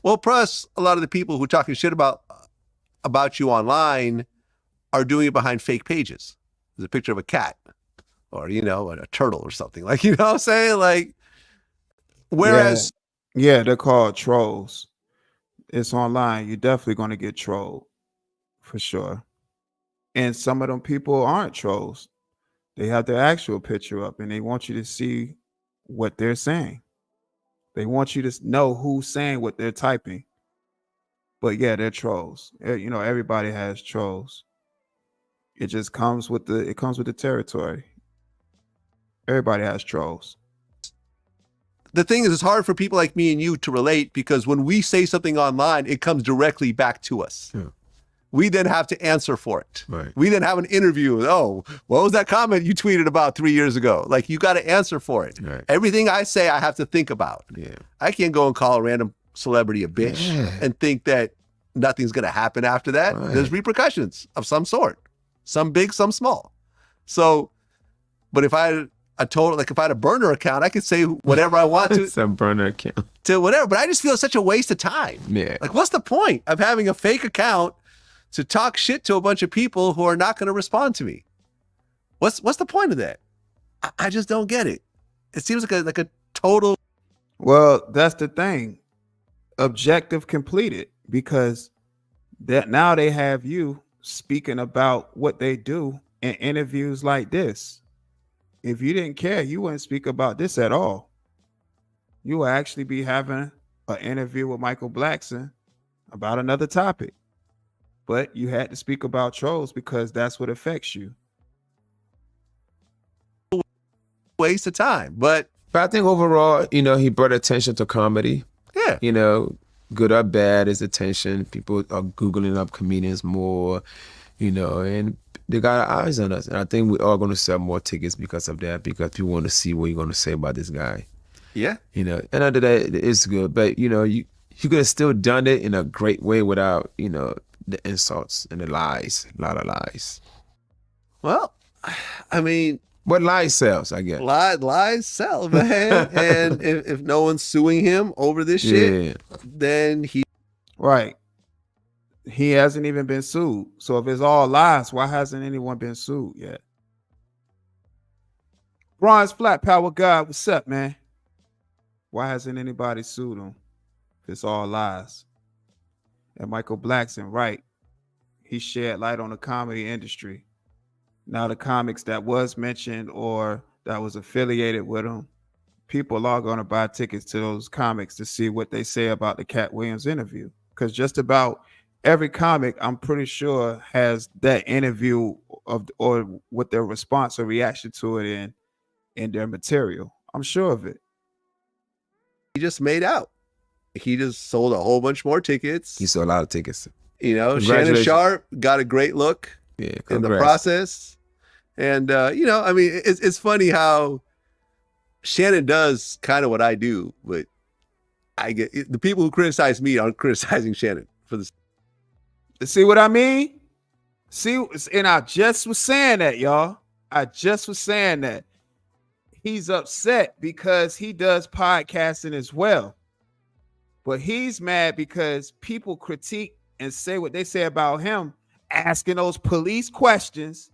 Well, plus a lot of the people who are talking shit about you online are doing it behind fake pages. There's a picture of a cat or, a turtle or something. Like, you know what I'm saying? Like, whereas. Yeah, they're called trolls. It's online. You're definitely going to get trolled for sure. And some of them people aren't trolls. They have their actual picture up and they want you to see what they're saying. They want you to know who's saying what they're typing. But yeah, they're trolls. You know, everybody has trolls. It just comes with the territory. Everybody has trolls. The thing is, it's hard for people like me and you to relate because when we say something online, it comes directly back to us. Yeah. We then have to answer for it. Right. We then have an interview. Oh, what was that comment you tweeted about 3 years ago? Like, you got to answer for it. Right. Everything I say, I have to think about. Yeah. I can't go and call a random celebrity a bitch and think that nothing's going to happen after that. Right. There's repercussions of some sort, some big, some small. So, but if I had if I had a burner account, I could say whatever I want to. Some burner account. To whatever, but I just feel it's such a waste of time. Yeah. Like, what's the point of having a fake account to talk shit to a bunch of people who are not going to respond to me? What's the point of that? I just don't get it. It seems like a total. Well, that's the thing. Objective completed, because that now they have you speaking about what they do in interviews like this. If you didn't care, you wouldn't speak about this at all. You will actually be having an interview with Michael Blackson about another topic. But you had to speak about trolls because that's what affects you. Waste of time. But I think overall, you know, he brought attention to comedy. yeah, You know, good or bad is attention. People are Googling up comedians more, you know, and they got eyes on us. And I think we're all going to sell more tickets because of that, because people want to see what you're going to say about this guy. yeah. You know, and under that, it's good. But, you know, you could have still done it in a great way without, you know, the insults and the lies. A lot of lies. Well, I mean, But lies sells, I guess. lies sell, man. And if no one's suing him over this shit, then he. Right. He hasn't even been sued. So if it's all lies, why hasn't anyone been sued yet? Bronze Flat Power God, what's up, man? Why hasn't anybody sued him if it's all lies? And Michael Blackson, right. He shed light on the comedy industry. Now the comics that was mentioned or that was affiliated with him, people are going to buy tickets to those comics to see what they say about the Cat Williams interview. Because just about every comic, I'm pretty sure, has that interview or what their response or reaction to it in their material. I'm sure of it. He just made out. He just sold a whole bunch more tickets. He sold a lot of tickets. You know, Shannon Congratulations. Sharp got a great look Yeah, in the congrats. process. And, you know, I mean, it's funny how Shannon does kind of what I do, but I get the people who criticize me aren't criticizing Shannon for this. See what I mean? See, and I just was saying that, y'all. I just was saying that. He's upset because he does podcasting as well. But he's mad because people critique and say what they say about him, asking those police questions.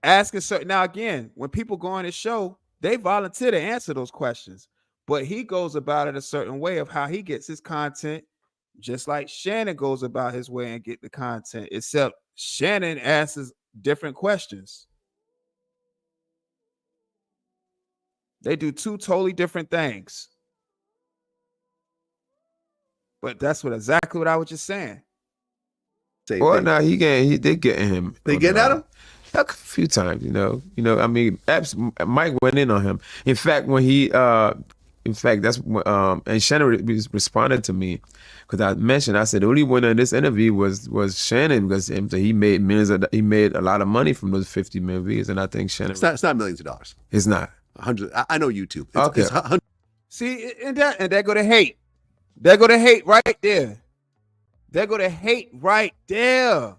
Asking certain, now again, when people go on his show, they volunteer to answer those questions. But he goes about it a certain way of how he gets his content, just like Shannon goes about his way and get the content, except Shannon asks different questions. They do two totally different things. But that's exactly what I was just saying. Same Well, thing. no, they getting him. They getting at him? A few times, you know. I mean, Mike went in on him. In fact, when he, that's when, and Shannon responded to me because I mentioned, I said the only winner in this interview was Shannon because he made he made a lot of money from those 50 million views, and I think Shannon. It's not millions of dollars. It's not. 100. I know YouTube. Okay. It's 100. See, and that go to hate. That go to hate right there. That go to hate right there.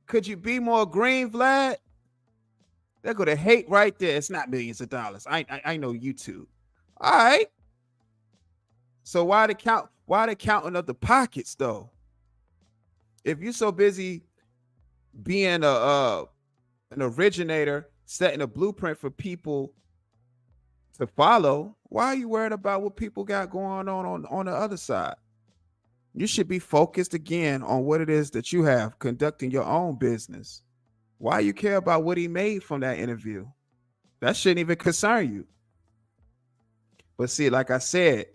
Could you be more green, Vlad? That go to hate right there. It's not millions of dollars. I know YouTube. All right. So why the counting of the pockets though? If you're so busy being an originator, setting a blueprint for people to follow, why are you worried about what people got going on the other side? You should be focused again on what it is that you have, conducting your own business. Why you care about what he made from that interview? That shouldn't even concern you. But see, like I said,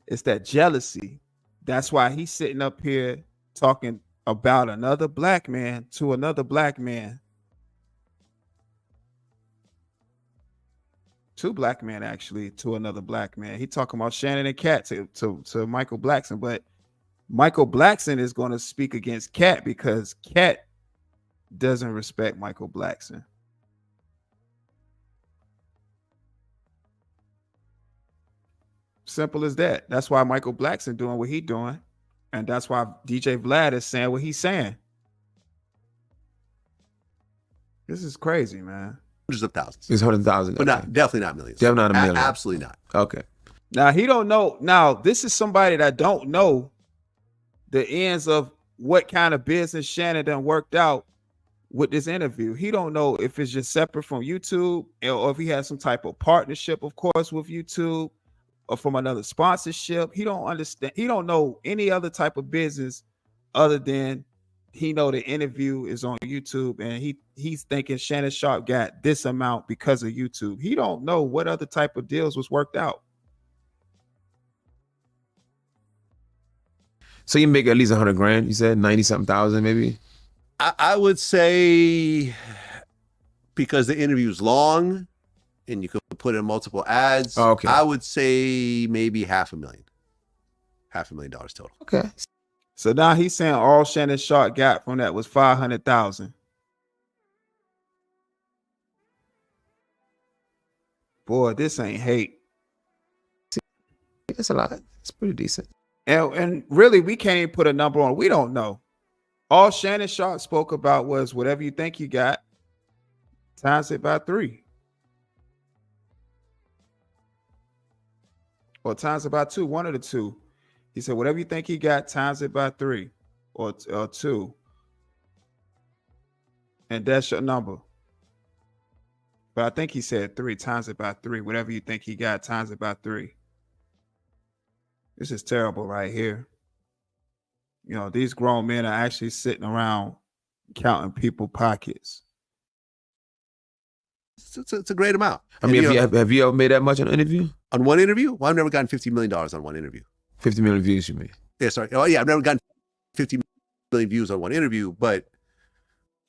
it's that jealousy. That's why he's sitting up here talking about another black man to another black man. Two black men, actually, to another black man. He talking about Shannon and Cat to Michael Blackson, but Michael Blackson is going to speak against Cat because Cat doesn't respect Michael Blackson. Simple as that. That's why Michael Blackson doing what he doing, and that's why DJ Vlad is saying what he's saying. This is crazy, man. Hundreds of thousands. It's 100,000. But not, definitely not millions. Definitely not a million. Absolutely not. Okay. Now he don't know. Now this is somebody that don't know the ends of what kind of business Shannon done worked out with this interview. He don't know if it's just separate from YouTube or if he has some type of partnership, of course, with YouTube or from another sponsorship. He don't understand. He don't know any other type of business other than he know the interview is on YouTube and he's thinking Shannon Sharpe got this amount because of YouTube. He don't know what other type of deals was worked out. So you make at least 100 grand, you said 90 something thousand, maybe? I would say because the interview is long and you could put in multiple ads. Oh, okay. I would say maybe $500,000. $500,000 total. Okay. So now he's saying all Shannon Sharpe got from that was 500,000. Boy, this ain't hate. It's a lot. It's pretty decent. And really, we can't even put a number on. We don't know. All Shannon Sharpe spoke about was whatever you think you got, times it by 3. Or times it by 2, one of the two. He said, whatever you think he got, times it by 3 or 2. And that's your number. But I think he said 3, times it by 3. Whatever you think he got, times it by 3. This is terrible right here. You know, these grown men are actually sitting around counting people's pockets. It's a great amount. I mean, have you ever made that much on an interview? On one interview? Well, I've never gotten $50 million on one interview. 50 million views, you mean? Yeah, sorry. Oh, yeah, I've never gotten 50 million views on one interview, but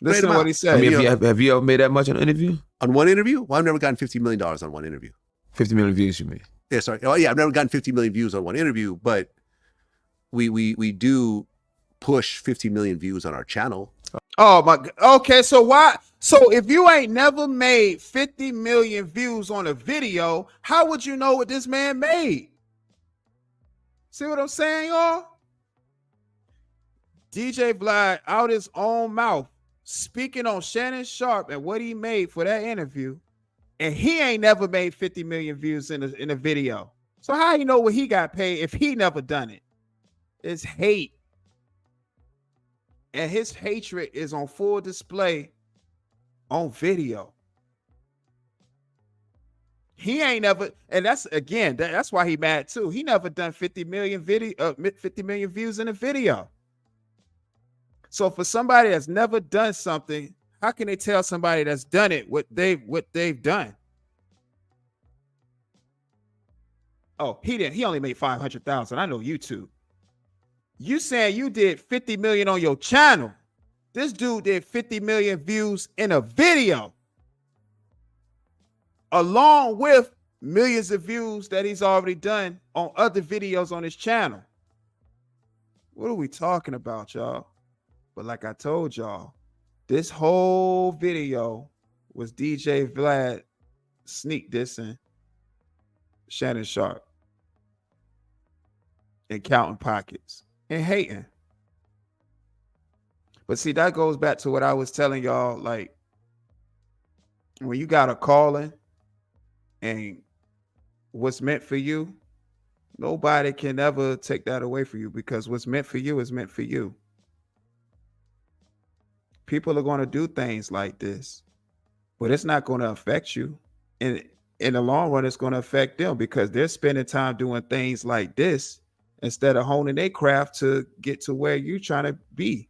listen to what he said. I mean, have you ever made that much on an interview? On one interview? Well, I've never gotten $50 million on one interview. 50 million views, you mean? Yeah, sorry. Oh, yeah, I've never gotten 50 million views on one interview, but we do push 50 million views on our channel. Oh my God. Okay, so why? So if you ain't never made 50 million views on a video, how would you know what this man made? See what I'm saying, y'all? DJ Vlad out his own mouth speaking on Shannon Sharpe and what he made for that interview, and he ain't never made 50 million views in a video. So how you know what he got paid if he never done it? It's hate. And his hatred is on full display on video. He ain't never, and that's why he mad too. He never done 50 million views in a video. So for somebody that's never done something, how can they tell somebody that's done it what they've done? Oh, he only made 500,000. I know YouTube. You saying you did 50 million on your channel. This dude did 50 million views in a video, along with millions of views that he's already done on other videos on his channel. What are we talking about, y'all? But like I told y'all, this whole video was DJ Vlad sneak dissing Shannon Sharpe and counting pockets and hating. But see, that goes back to what I was telling y'all, like when you got a calling and what's meant for you, nobody can ever take that away from you, because what's meant for you is meant for you. People are going to do things like this, but it's not going to affect you. And in the long run, it's going to affect them because they're spending time doing things like this instead of honing their craft to get to where you're trying to be.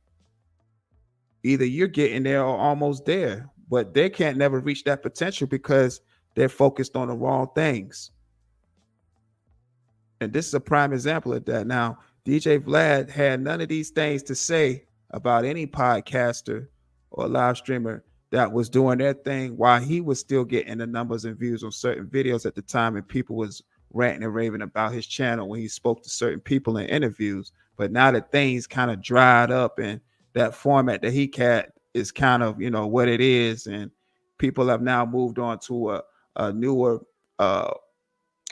Either you're getting there or almost there, but they can't never reach that potential because they're focused on the wrong things. And this is a prime example of that. Now, DJ Vlad had none of these things to say about any podcaster or live streamer that was doing their thing while he was still getting the numbers and views on certain videos at the time, and people was ranting and raving about his channel when he spoke to certain people in interviews. But now that things kind of dried up and that format that he had is kind of, what it is, and people have now moved on to a newer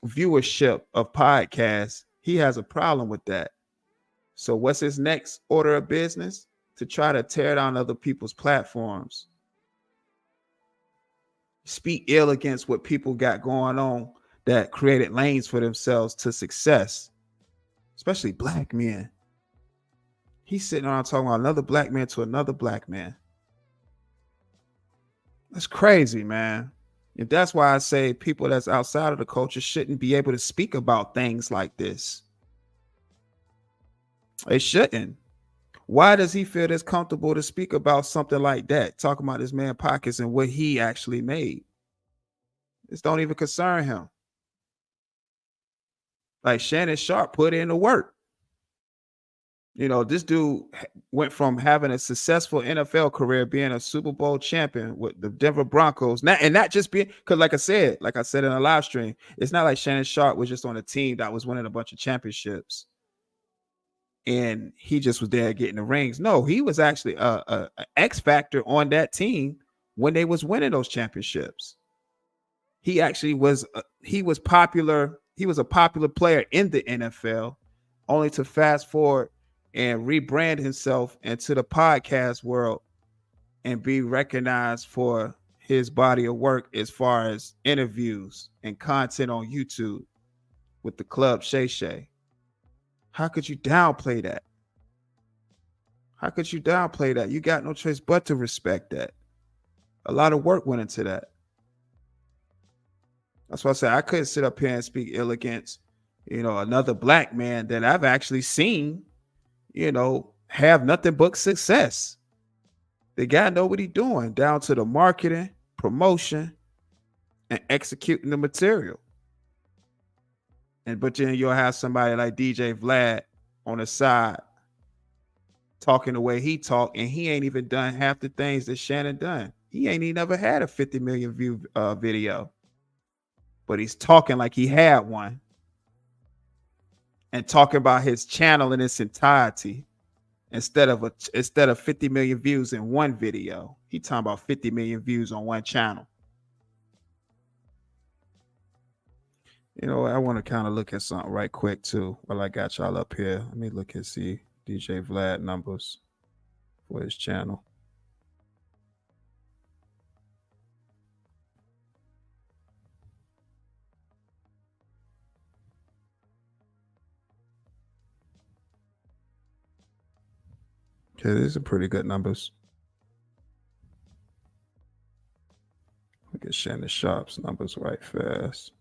viewership of podcasts, he has a problem with that. So what's his next order of business? To try to tear down other people's platforms, speak ill against what people got going on that created lanes for themselves to success, especially black men. He's sitting around talking about another black man to another black man. That's crazy, man. And that's why I say people that's outside of the culture shouldn't be able to speak about things like this. They shouldn't. Why does he feel this comfortable to speak about something like that? Talking about this man's pockets and what he actually made. This don't even concern him. Like Shannon Sharpe put in the work. This dude went from having a successful NFL career, being a Super Bowl champion with the Denver Broncos, and not just being, because like I said in a live stream, it's not like Shannon Sharpe was just on a team that was winning a bunch of championships and he just was there getting the rings. No, he was actually a X factor on that team when they was winning those championships. He actually was popular. He was a popular player in the NFL, only to fast forward and rebrand himself into the podcast world and be recognized for his body of work as far as interviews and content on YouTube with the club Shay. How could you downplay that? How could you downplay that? You got no choice but to respect that. A lot of work went into that. That's why I said I couldn't sit up here and speak ill against, another black man that I've actually seen, have nothing but success. The guy know what he's doing, down to the marketing, promotion, and executing the material. But then you'll have somebody like DJ Vlad on the side talking the way he talk, and he ain't even done half the things that Shannon done. He ain't even ever had a 50 million view video, but he's talking like he had one and talking about his channel in its entirety instead of 50 million views in one video. He talking about 50 million views on one channel. I want to kind of look at something right quick too while I got y'all up here. Let me look and see DJ Vlad numbers for his channel. Okay, these are pretty good numbers. Look at Shannon Sharpe's numbers right fast.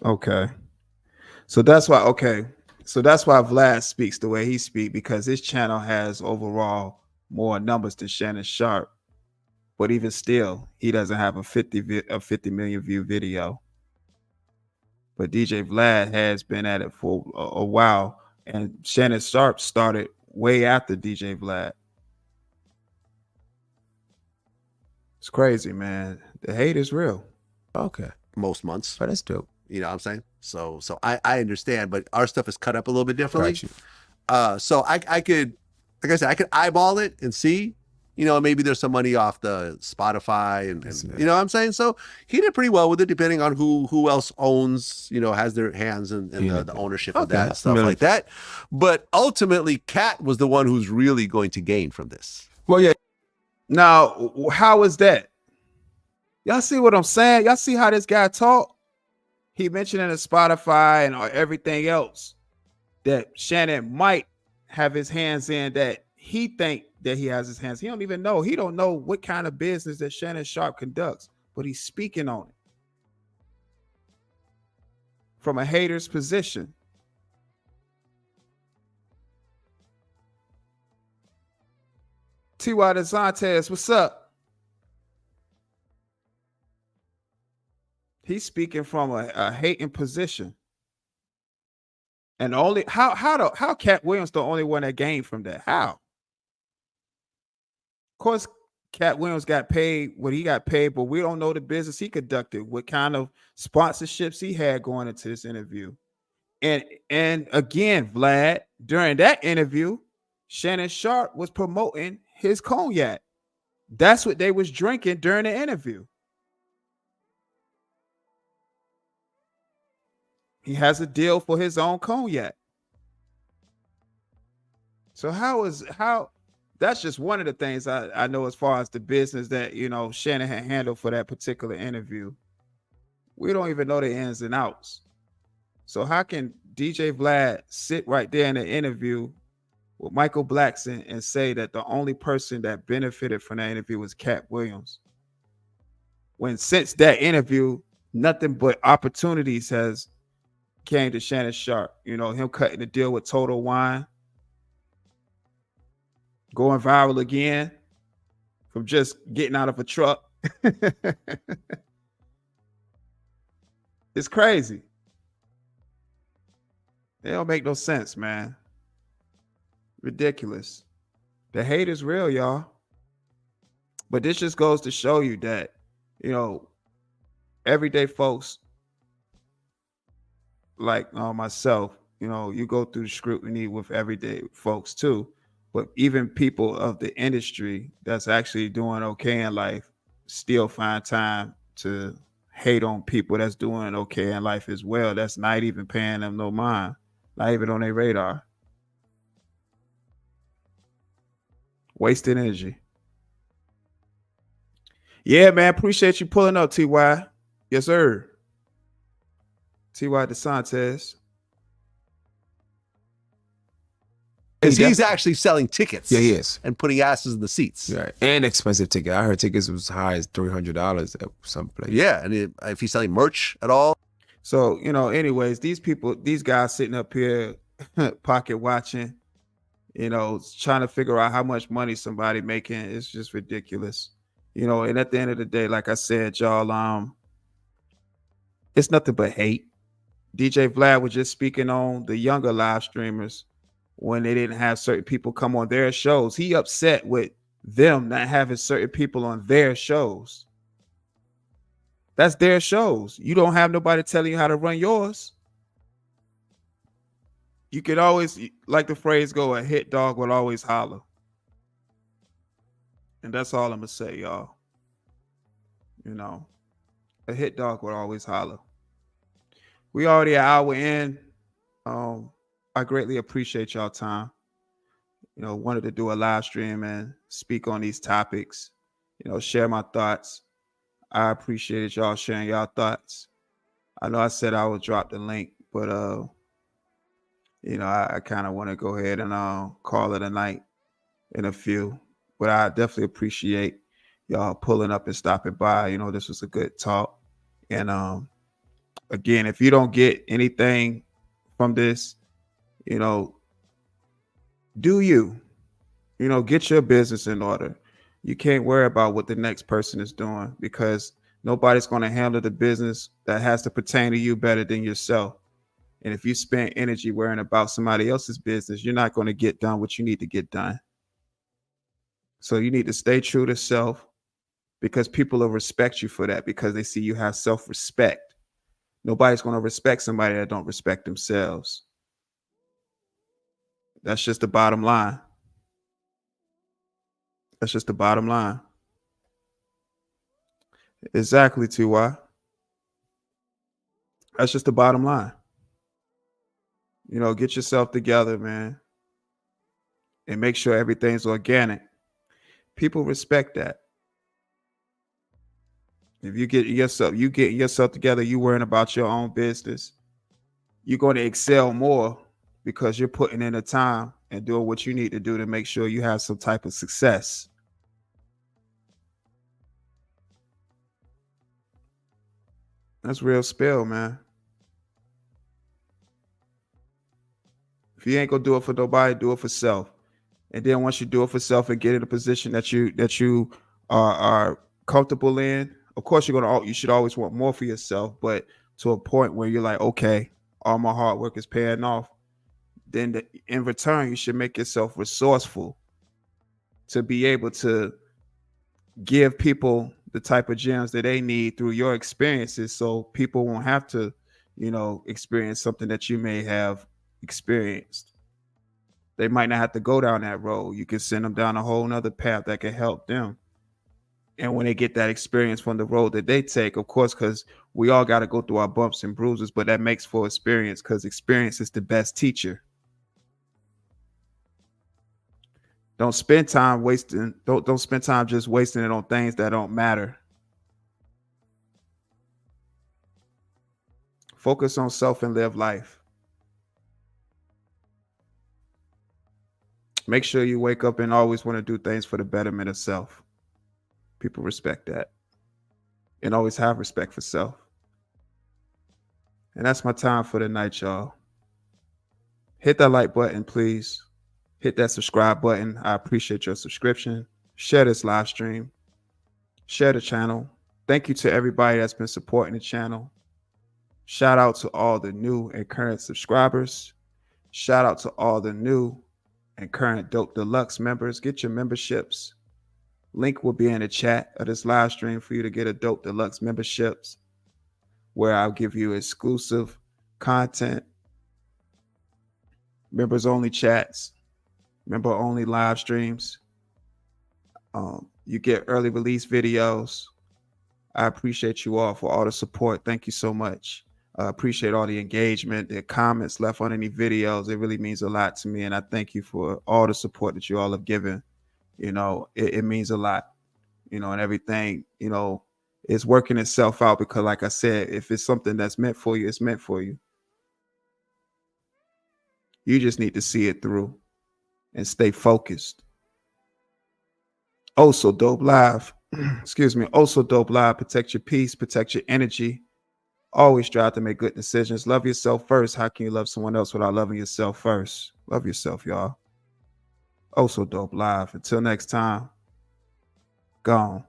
Okay. So that's why Vlad speaks the way he speaks, because his channel has overall more numbers than Shannon Sharpe. But even still, he doesn't have a 50 million view video. But DJ Vlad has been at it for a while, and Shannon Sharpe started way after DJ Vlad. It's crazy, man. The hate is real. Okay. Most months. But that's dope. You know what I'm saying? So I understand, but our stuff is cut up a little bit differently. Got you. So I could, like I said, I could eyeball it and see, maybe there's some money off the Spotify and you know what I'm saying? So he did pretty well with it, depending on who else owns, has their hands in the ownership of that, stuff like that. But ultimately, Cat was the one who's really going to gain from this. Well, yeah. Now, how is that? Y'all see what I'm saying? Y'all see how this guy talk? He mentioned in the Spotify and everything else that Shannon might have his hands in, that he think that he has his hands. He don't even know. He don't know what kind of business that Shannon Sharpe conducts. but he's speaking on it from a hater's position. T.Y. DeSantis, what's up? He's speaking from a hating position. And only how Cat Williams the only one that gained from that? How? Of course, Cat Williams got paid what he got paid, but we don't know the business he conducted, what kind of sponsorships he had going into this interview. And again, Vlad, during that interview, Shannon Sharpe was promoting his cognac. That's what they was drinking during the interview. He has a deal for his own cognac. So how that's just one of the things I know as far as the business that, you know, Shannon had handled for that particular interview. We don't even know the ins and outs. So how can DJ Vlad sit right there in the interview with Michael Blackson and say that the only person that benefited from that interview was Cat Williams, when since that interview, nothing but opportunities has came to Shannon Sharpe? You know, him cutting the deal with Total Wine, going viral again from just getting out of a truck. It's crazy. They don't make no sense, man. Ridiculous. The hate is real, y'all. But this just goes to show you that, you know, everyday folks like myself, you know, you go through the scrutiny with everyday folks too. But even people of the industry that's actually doing okay in life still find time to hate on people that's doing okay in life as well. That's not even paying them no mind, not even on their radar. Wasted energy. Yeah, man. Appreciate you pulling up, TY. Yes, sir. T.Y. DeSantis. Because he's actually selling tickets. Yeah, he is. And putting asses in the seats. Right. And expensive ticket. I heard tickets was as high as $300 at some place. Yeah, and if he's selling merch at all. So, you know, anyways, these people, these guys sitting up here pocket watching, you know, trying to figure out how much money somebody making. It's just ridiculous. You know, and at the end of the day, like I said, y'all, it's nothing but hate. DJ Vlad was just speaking on the younger live streamers when they didn't have certain people come on their shows. He upset with them not having certain people on their shows. That's their shows. You don't have nobody telling you how to run yours. You could always, like the phrase go, a hit dog will always holler. And that's all I'm gonna say, y'all. You know, a hit dog will always holler. We already an hour in. I greatly appreciate y'all time. You know, wanted to do a live stream and speak on these topics, you know, share my thoughts. I appreciated y'all sharing y'all thoughts. I know I said I would drop the link, but you know, I kind of want to go ahead and call it a night in a few. But I definitely appreciate y'all pulling up and stopping by. You know, this was a good talk. And again, if you don't get anything from this, you know, do you know, get your business in order. You can't worry about what the next person is doing, because nobody's going to handle the business that has to pertain to you better than yourself. And if you spend energy worrying about somebody else's business, you're not going to get done what you need to get done. So you need to stay true to self, because people will respect you for that, because they see you have self-respect. Nobody's going to respect somebody that don't respect themselves. That's just the bottom line. That's just the bottom line. Exactly, TY. That's just the bottom line. You know, get yourself together, man, and make sure everything's organic. People respect that. If you get yourself together, you worrying about your own business, you're going to excel more, because you're putting in the time and doing what you need to do to make sure you have some type of success. That's real spill, man. If you ain't gonna do it for nobody, do it for self. And then once you do it for self and get in a position that you are comfortable in, of course you should always want more for yourself, but to a point where you're like, okay, all my hard work is paying off. Then in return, you should make yourself resourceful to be able to give people the type of gems that they need through your experiences, so people won't have to, experience something that you may have experienced. They might not have to go down that road. You can send them down a whole nother path that can help them. And when they get that experience from the road that they take, of course, because we all got to go through our bumps and bruises, but that makes for experience, because experience is the best teacher. Don't spend time wasting. Don't spend time just wasting it on things that don't matter. Focus on self and live life. Make sure you wake up and always want to do things for the betterment of self. People respect that. And always have respect for self. And that's my time for the night, y'all. Hit that like button, please. Hit that subscribe button. I appreciate your subscription. Share this live stream. Share the channel. Thank you to everybody that's been supporting the channel. Shout out to all the new and current subscribers. Shout out to all the new and current Dope Deluxe members. Get your memberships. Link will be in the chat of this live stream for you to get a Dope Deluxe memberships, where I'll give you exclusive content, members only chats, member only live streams. You get early release videos. I appreciate you all for all the support. Thank you so much. I appreciate all the engagement, the comments left on any videos. It really means a lot to me. And I thank you for all the support that you all have given. It means a lot, and everything, is working itself out, because like I said, if it's something that's meant for you, it's meant for you. You just need to see it through and stay focused. Also Dope Live. Excuse me. Also Dope Live. Protect your peace, protect your energy. Always strive to make good decisions. Love yourself first. How can you love someone else without loving yourself first? Love yourself, y'all. Also Dope Live. Until next time, gone.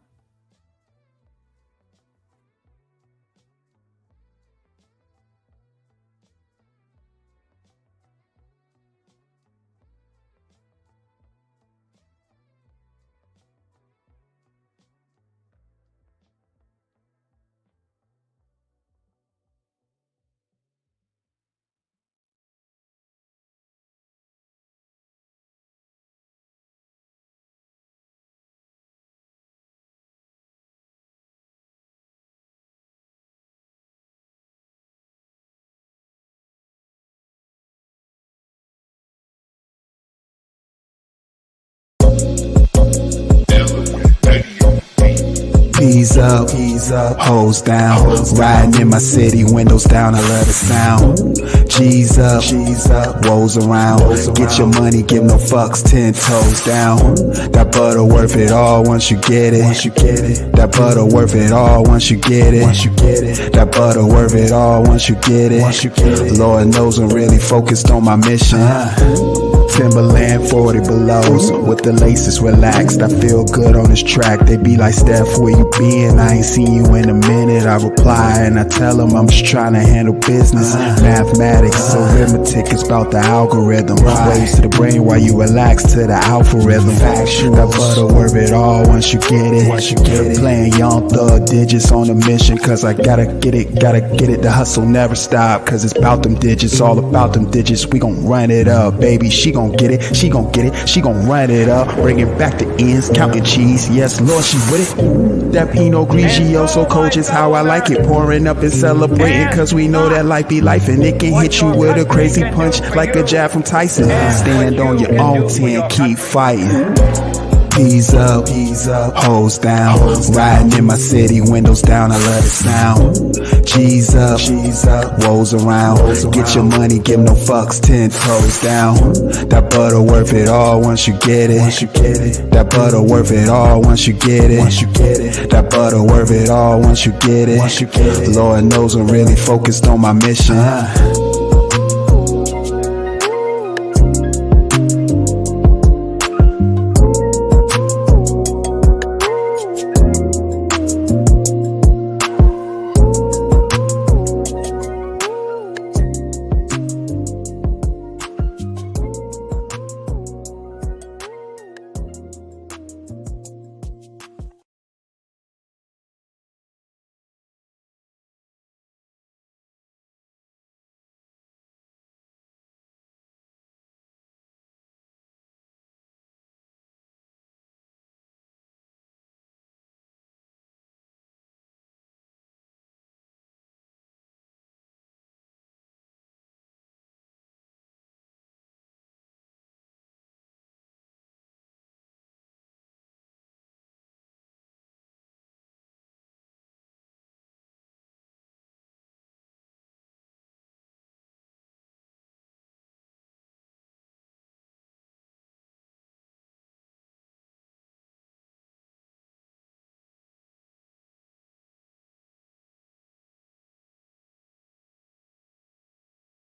P's up, hoes down. Riding in my city, windows down, I love the sound. G's up, woes around. Get your money, give no fucks, 10 toes down. That butter worth it all once you get it. That butter worth it all once you get it. That butter worth it all once you get it. Lord knows I'm really focused on my mission. Timberland 40 belows with the laces relaxed. I feel good on this track. They be like, Steph, where you been? I ain't seen you in a minute. I reply and I tell them I'm just trying to handle business. Mathematics, arithmetic is about the algorithm. Waves to the brain while you relax to the alpha rhythm. That butter worth it all once you get it. Playing young thug digits on a mission, cause I gotta get it. The hustle never stop, cause it's about them digits, all about them digits. We gon' run it up, baby. She gon' get it, she gon' get it, she gon' run it up, bring it back to ends, counting cheese, yes Lord, she with it. That Pinot Grigio, so cold, just how I like it, pouring up and celebrating, cause we know that life be life, and it can hit you with a crazy punch, like a jab from Tyson. Stand on your own 10, keep fighting. P's up, hoes down. Riding in my city, windows down, I love the sound. G's up, woes around. Get your money, give no fucks, 10 toes down. That butter worth it all once you get it. That butter worth it all once you get it. That butter worth it all once you get it. Lord knows I'm really focused on my mission.